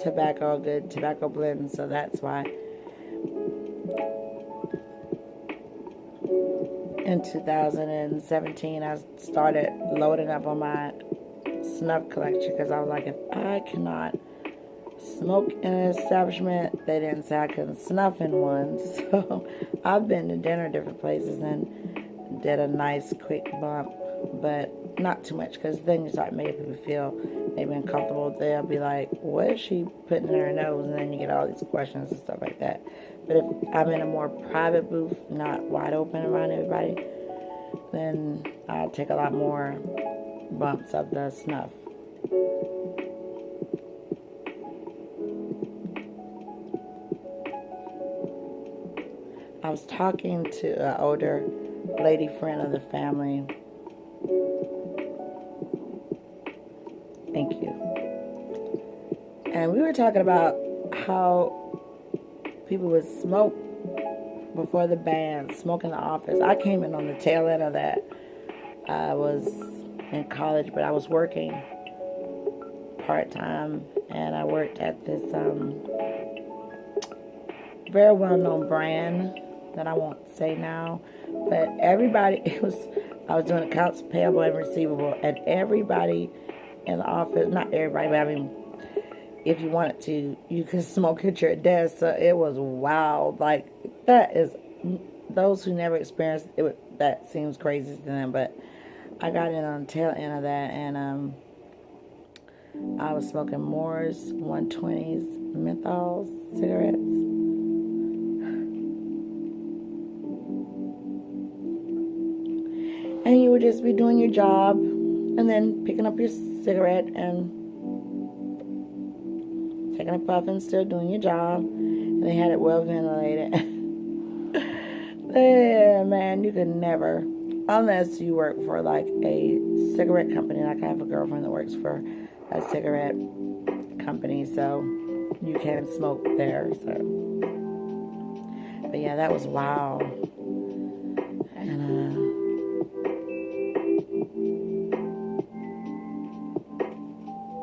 tobacco, good tobacco blends, so that's why in 2017 I started loading up on my snuff collection, because I was like, if I cannot smoke in an establishment, they didn't say I couldn't snuff in one. So I've been to dinner different places and did a nice quick bump, but not too much, because then you start making people feel maybe uncomfortable. They'll be like, what is she putting in her nose? And then you get all these questions and stuff like that. But if I'm in a more private booth, not wide open around everybody, then I'll take a lot more bumps of the snuff. I was talking to an older lady friend of the family. Thank you. And we were talking about how people would smoke before the band, smoke in the office. I came in on the tail end of that. I was in college, but I was working part-time, and I worked at this very well-known brand that I won't say now, but everybody, I was doing accounts payable and receivable, and everybody in the office, not everybody, but I mean, if you wanted to, you could smoke at your desk. So it was wild. Like, that is, those who never experienced it, that seems crazy to them, but I got in on the tail end of that, and I was smoking Moore's 120s menthol cigarettes. And you would just be doing your job and then picking up your cigarette and taking a puff and still doing your job. And they had it well ventilated. Yeah, man, you could never, unless you work for like a cigarette company. Like, I have a girlfriend that works for a cigarette company, so you can smoke there. So, but yeah, that was wild. And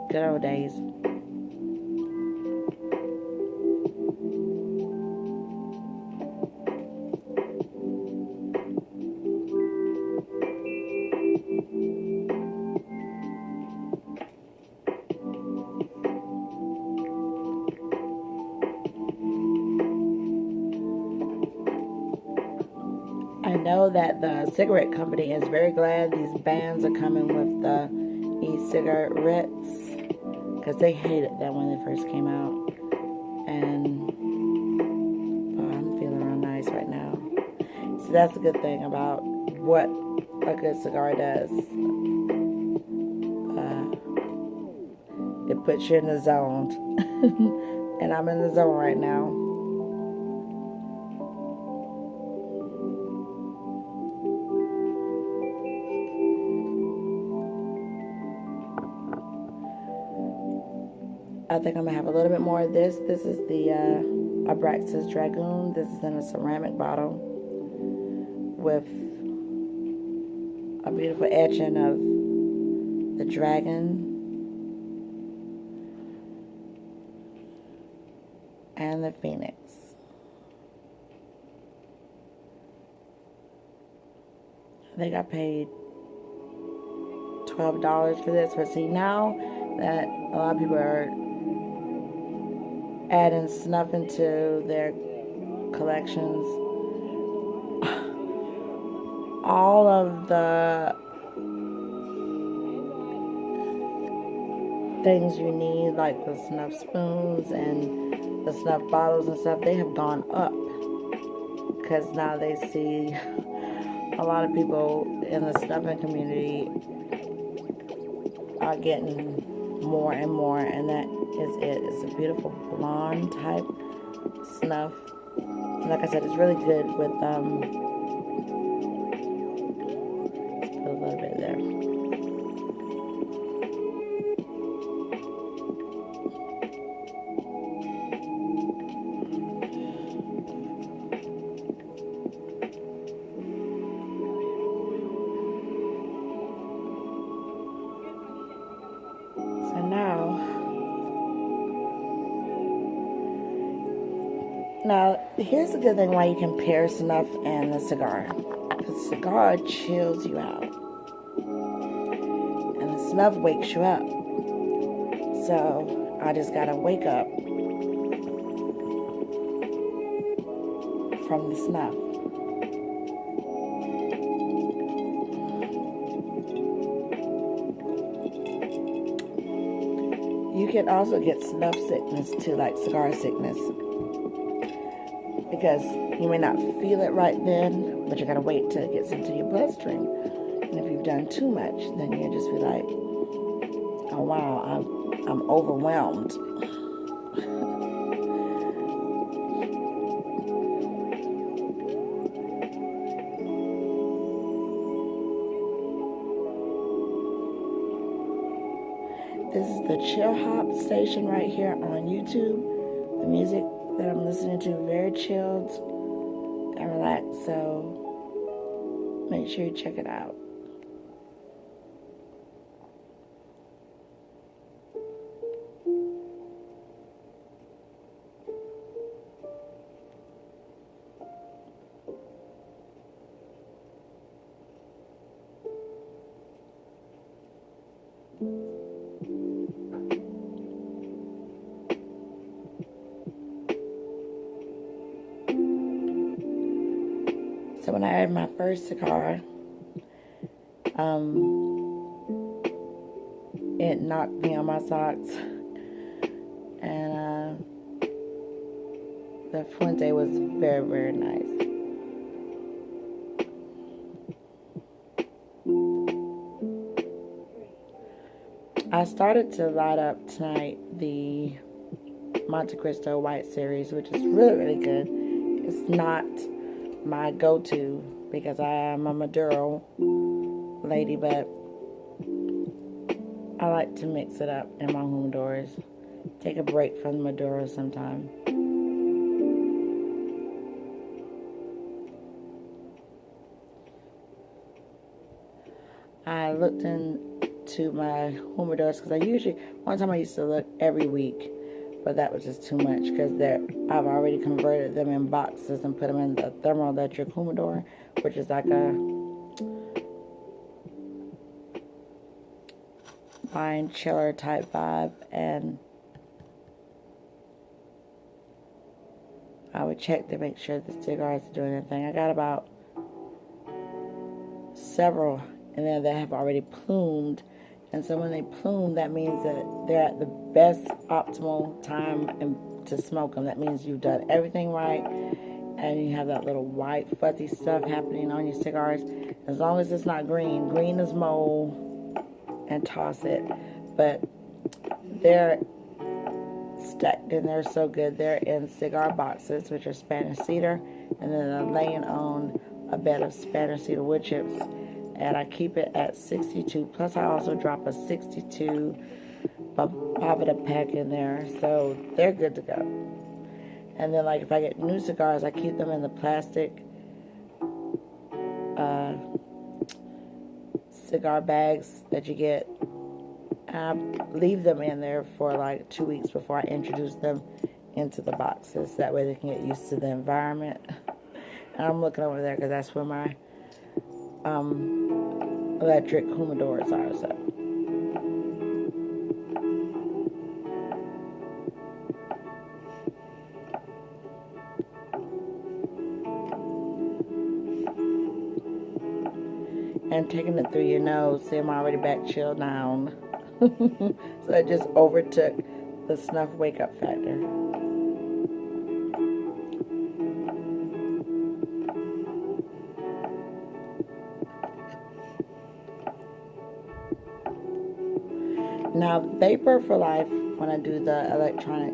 good old days. I know that the cigarette company is very glad these bans are coming with the e-cigarettes, because they hated them when they first came out. And oh, I'm feeling real nice right now. So that's a good thing about what a good cigar does. It puts you in the zone. And I'm in the zone right now. I think I'm going to have a little bit more of this. This is the ABRAXAS Dragun. This is in a ceramic bottle with a beautiful etching of the dragon and the phoenix. I think I paid $12 for this, but see, now that a lot of people are adding snuff into their collections, all of the things you need, like the snuff spoons and the snuff bottles and stuff, they have gone up because now they see a lot of people in the snuffing community are getting more and more, and that is it. It's a beautiful blonde type snuff. Like I said, it's really good with let's put a little bit there. Now, here's a good thing why you can pair snuff and a cigar. Because cigar chills you out. And the snuff wakes you up. So, I just gotta wake up from the snuff. You can also get snuff sickness too, like cigar sickness. Because you may not feel it right then, but you gotta wait till it gets into your bloodstream. And if you've done too much, then you'll just be like, oh wow, I'm overwhelmed. This is the Chill Hop station right here on YouTube. The music that I'm listening to, very chilled and relaxed, so make sure you check it out. So when I had my first cigar, it knocked me on my socks, and the Fuente was very, very nice. I started to light up tonight the Monte Cristo White Series, which is really, really good. It's not my go-to because I am a Maduro lady, but I like to mix it up in my humidors. Take a break from the Maduro sometime. I looked into my humidors because one time I used to look every week, but that was just too much because I've already converted them in boxes and put them in the thermoelectric humidor, which is like a wine chiller type vibe, and I would check to make sure the cigars are doing anything. I got about several in there that have already plumed. And so when they plume, that means that they're at the best optimal time to smoke them. That means you've done everything right, and you have that little white fuzzy stuff happening on your cigars. As long as it's not green. Green is mold, and toss it. But they're stacked in there so good. They're in cigar boxes, which are Spanish cedar, and then I'm laying on a bed of Spanish cedar wood chips. And I keep it at 62. Plus, I also drop a 62 Pavita pack in there. So, they're good to go. And then, like, if I get new cigars, I keep them in the plastic cigar bags that you get. And I leave them in there for, like, 2 weeks before I introduce them into the boxes. That way they can get used to the environment. And I'm looking over there because that's where my electric humidors are. So and taking it through your nose. See, I'm already back chilled down. So I just overtook the Snuff wake up factor. Now, Vapor for Life, when I do the electronic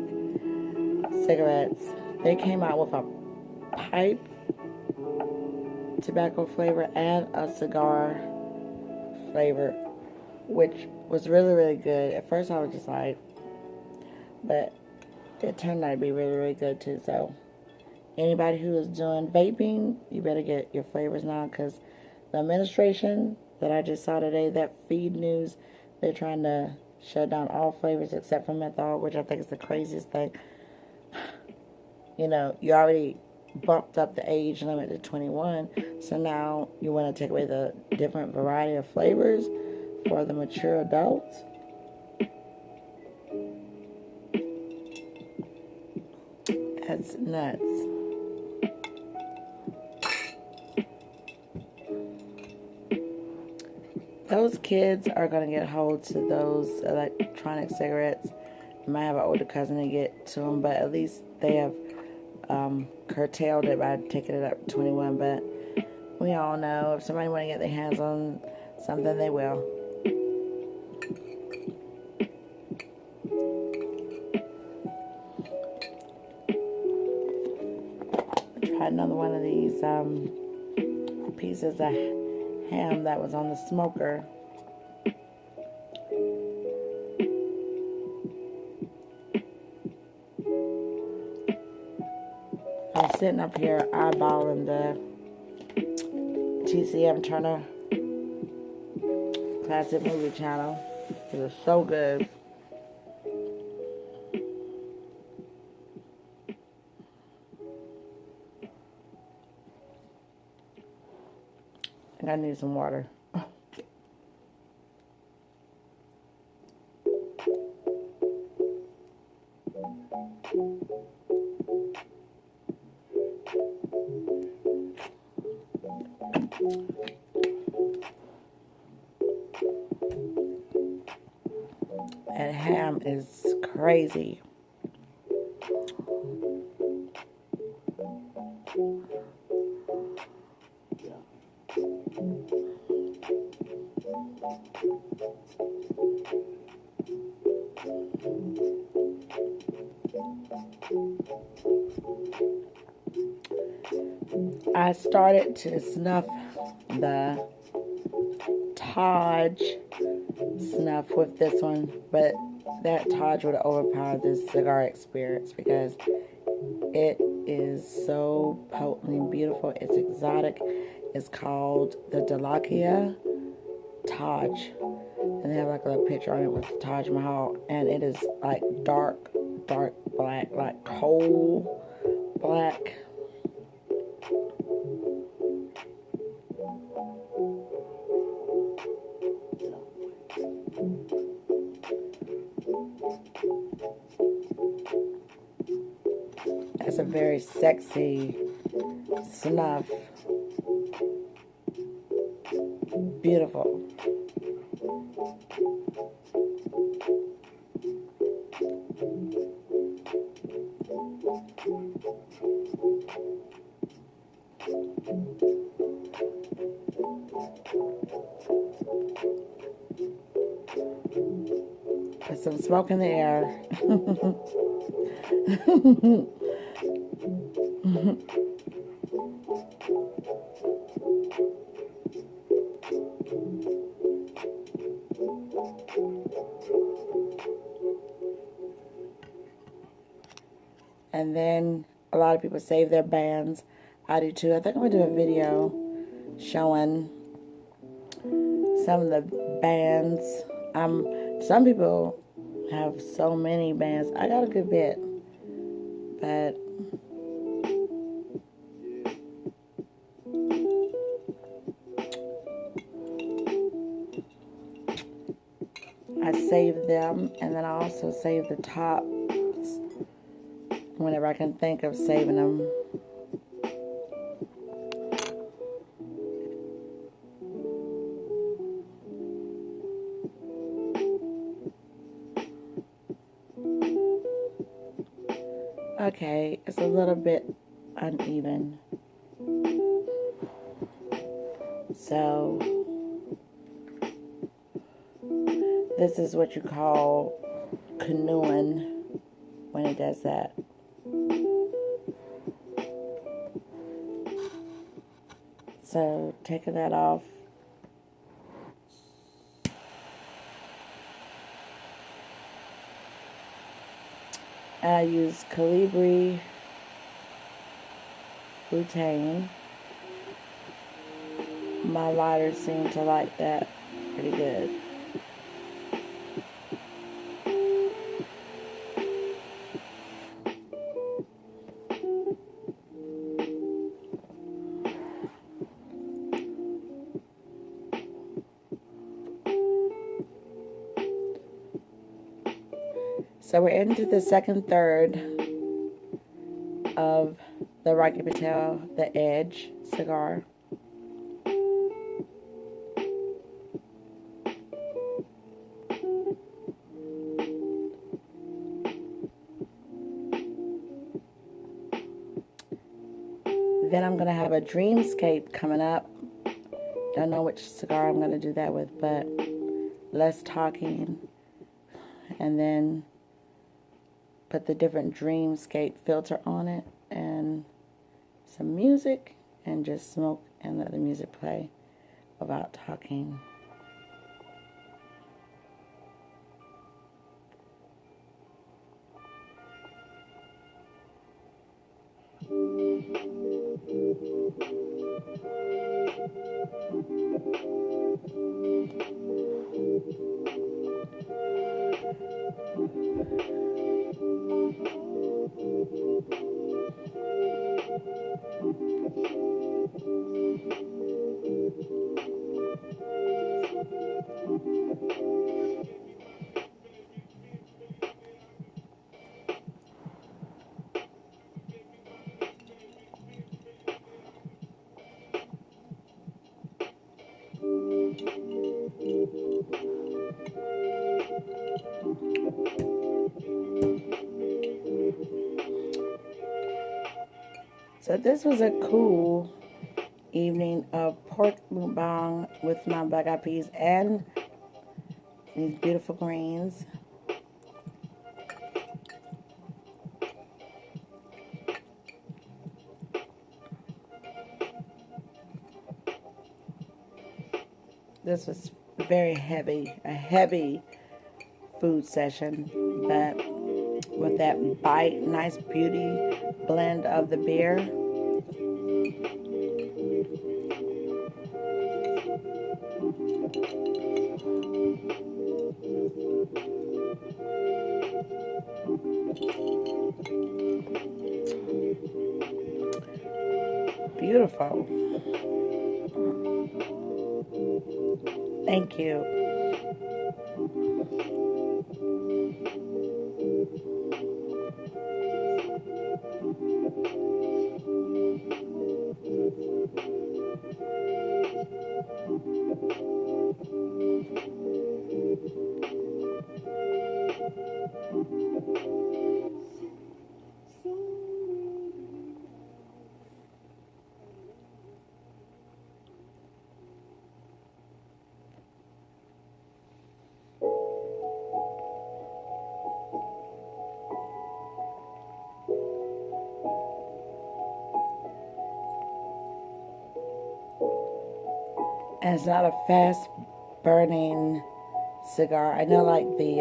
cigarettes, they came out with a pipe tobacco flavor and a cigar flavor, which was really, really good. At first I was just like, but it turned out to be really, really good too. So anybody who is doing vaping, you better get your flavors now, because the administration that I just saw today, that feed news, they're trying to shut down all flavors except for menthol, which I think is the craziest thing. You know, you already bumped up the age limit to 21, so now you want to take away the different variety of flavors for the mature adults. That's nuts. Those kids are going to get hold to those electronic cigarettes. You might have an older cousin to get to them, but at least they have curtailed it by taking it up to 21. But we all know if somebody want to get their hands on something, they will. Tried another one of these pieces of ham that was on the smoker. I'm sitting up here eyeballing the TCM Turner Classic Movie Channel. It was so good. I think I need some water. That ham is crazy. I started to snuff the Taj snuff with this one, but that Taj would overpower this cigar experience because it is so potently beautiful. It's exotic. It's called the Dalakia Taj, and they have like a little picture on it with Taj Mahal, and it is like dark black, like coal black. That's a very sexy snuff. Beautiful. Put some smoke in the air. And then a lot of people save their bands. I do too. I think I'm going to do a video showing some of the bands. Some people have so many bands. I got a good bit. But I save them, and then I also save the tops whenever I can think of saving them. I okay. It's a little bit uneven. So this is what you call canoeing when it does that. So taking that off. And I use Calibri butane. My lighters seem to like that pretty good. So we're into the second third of the Rocky Patel, the Edge cigar. Then I'm going to have a Dreamscape coming up. Don't know which cigar I'm going to do that with, but less talking. And then put the different Dreamscape filter on it and some music and just smoke and let the music play without talking. So this was a cool evening of pork mukbang with my black eyed peas and these beautiful greens. This was very heavy, a heavy food session, but with that bite, nice beauty blend of the beer. Beautiful. Thank you. And it's not a fast burning cigar. I know, like the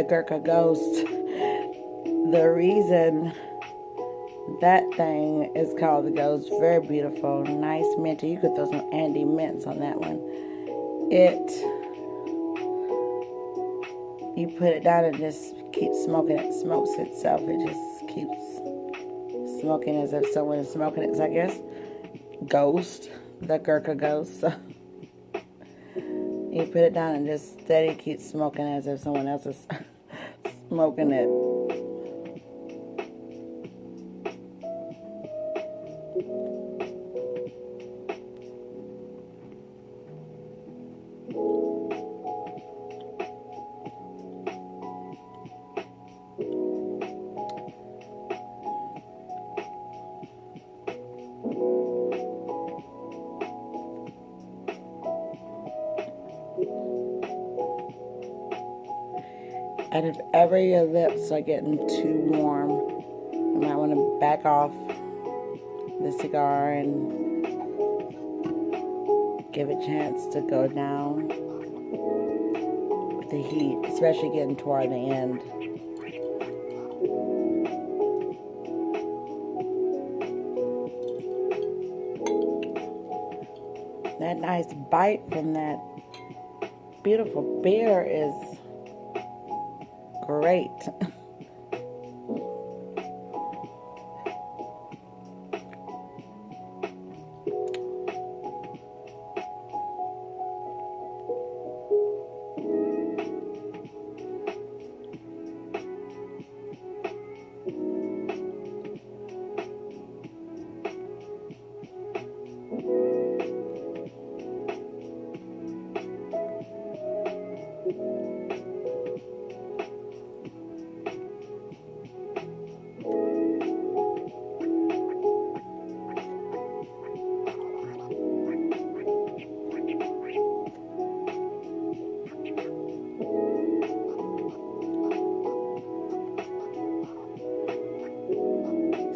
Gurkha Ghost, the reason that thing is called the Ghost, very beautiful, nice minty. You could throw some Andy Mints on that one. You put it down and just keep smoking. It smokes itself. It just keeps smoking as if someone is smoking it. So I guess Ghost, the Gurkha Ghost. So you put it down and just steady keep smoking as if someone else is smoking it. And if ever your lips are getting too warm, you might want to back off the cigar and give it a chance to go down with the heat, especially getting toward the end. That nice bite from that beautiful beer is great.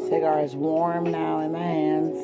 Cigar is warm now in my hands.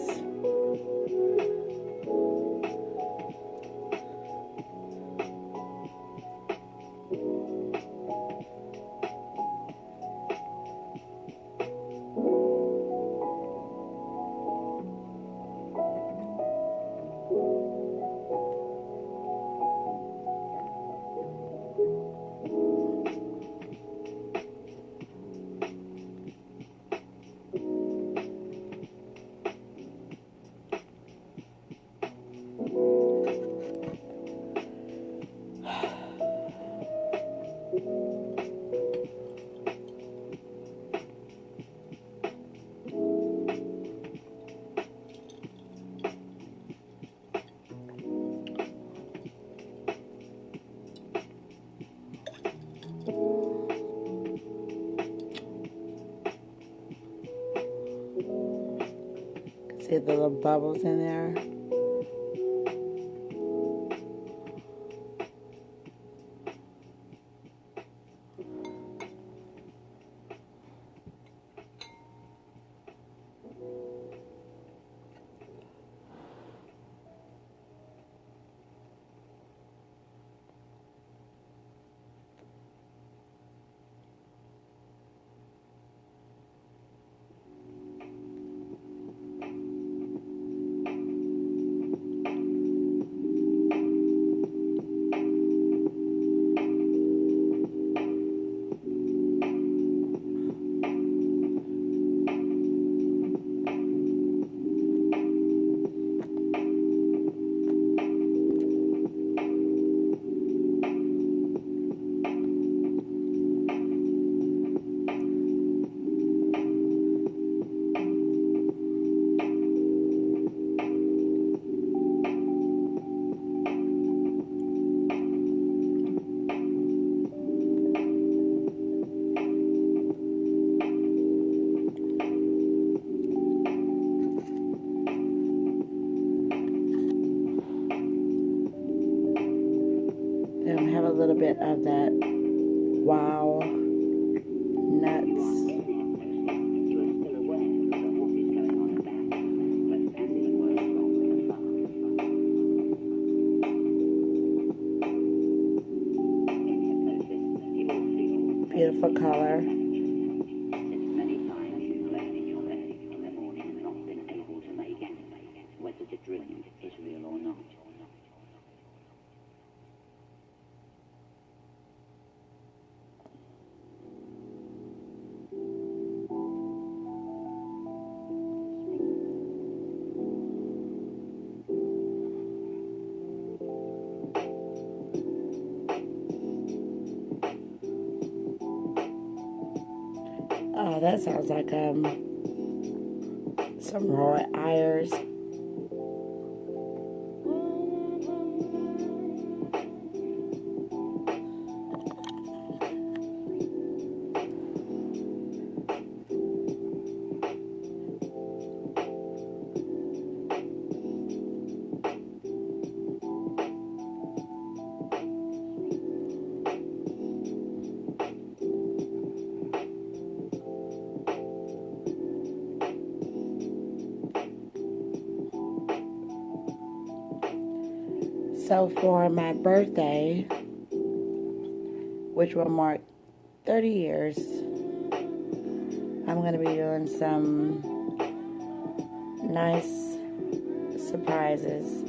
See the little bubbles in there? Have a little bit of that wow nuts. Beautiful color. Oh, that sounds like some raw Ayers. So for my birthday, which will mark 30 years, I'm going to be doing some nice surprises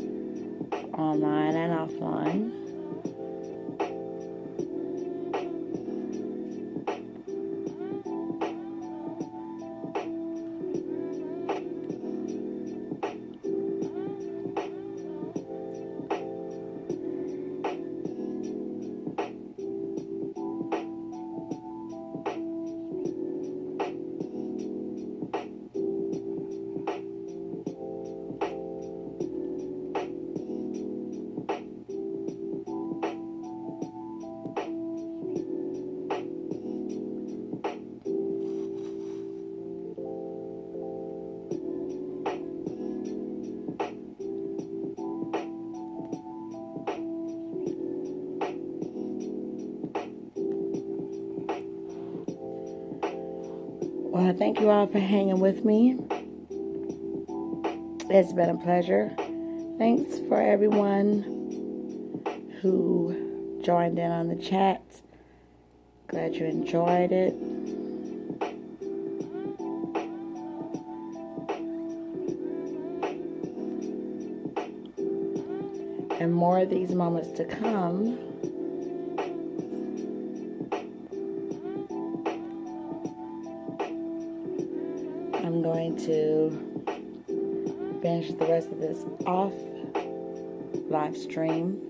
online and offline. Well, thank you all for hanging with me. It's been a pleasure. Thanks for everyone who joined in on the chat. Glad you enjoyed it. And more of these moments to come. I'm going to finish the rest of this off live stream.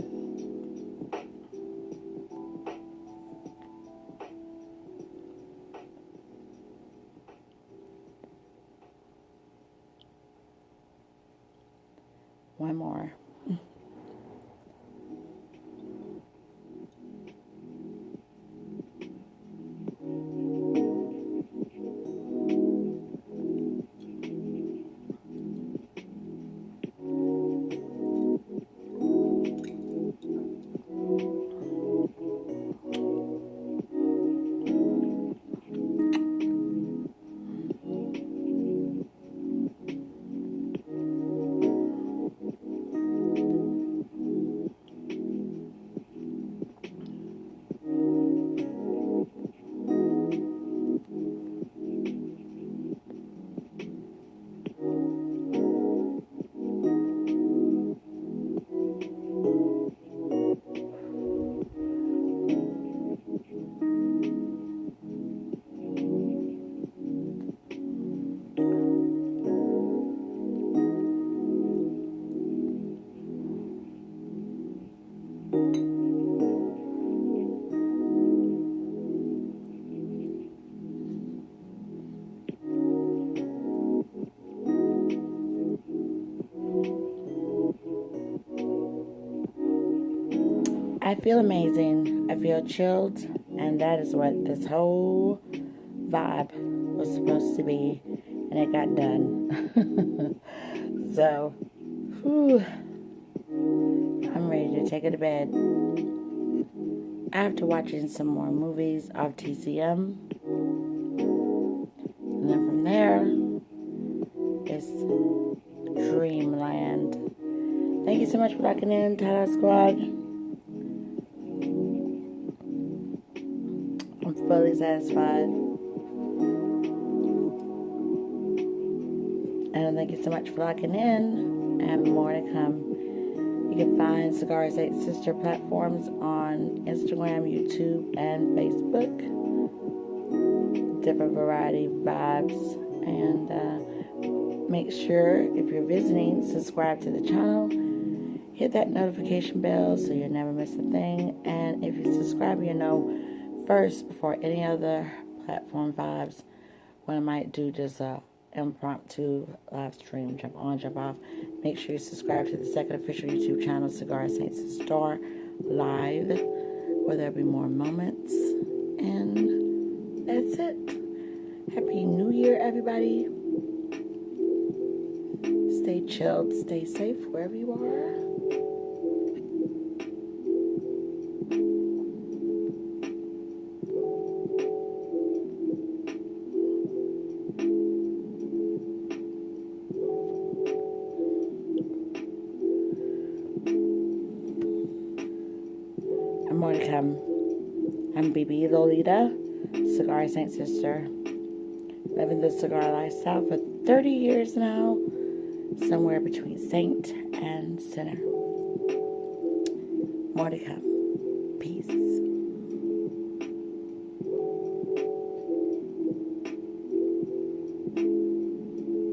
One more. I feel amazing. I feel chilled, and that is what this whole vibe was supposed to be, and it got done. So, whew, I'm ready to take it to bed. After watching some more movies of TCM, and then from there, it's Dreamland. Thank you so much for locking in, Tahdah Squadd. I'm fully satisfied. And thank you so much for locking in, and more to come. You can find Cigars 8 sister platforms on Instagram, YouTube, and Facebook. Different variety of vibes. And make sure, if you're visiting, subscribe to the channel. Hit that notification bell so you'll never miss a thing. And if you subscribe, you'll know first before any other platform vibes when I might do just a impromptu live stream, jump on, jump off. Make sure you subscribe to the second official YouTube channel, Cigars Cistar Live, where there'll be more moments. And that's it. Happy New Year, everybody. Stay chilled, stay safe wherever you are. more to come. I'm Bebé, Lolita, Cigar Saint Sister. Living the cigar lifestyle for 30 years now, somewhere between saint and sinner. More to come. Peace.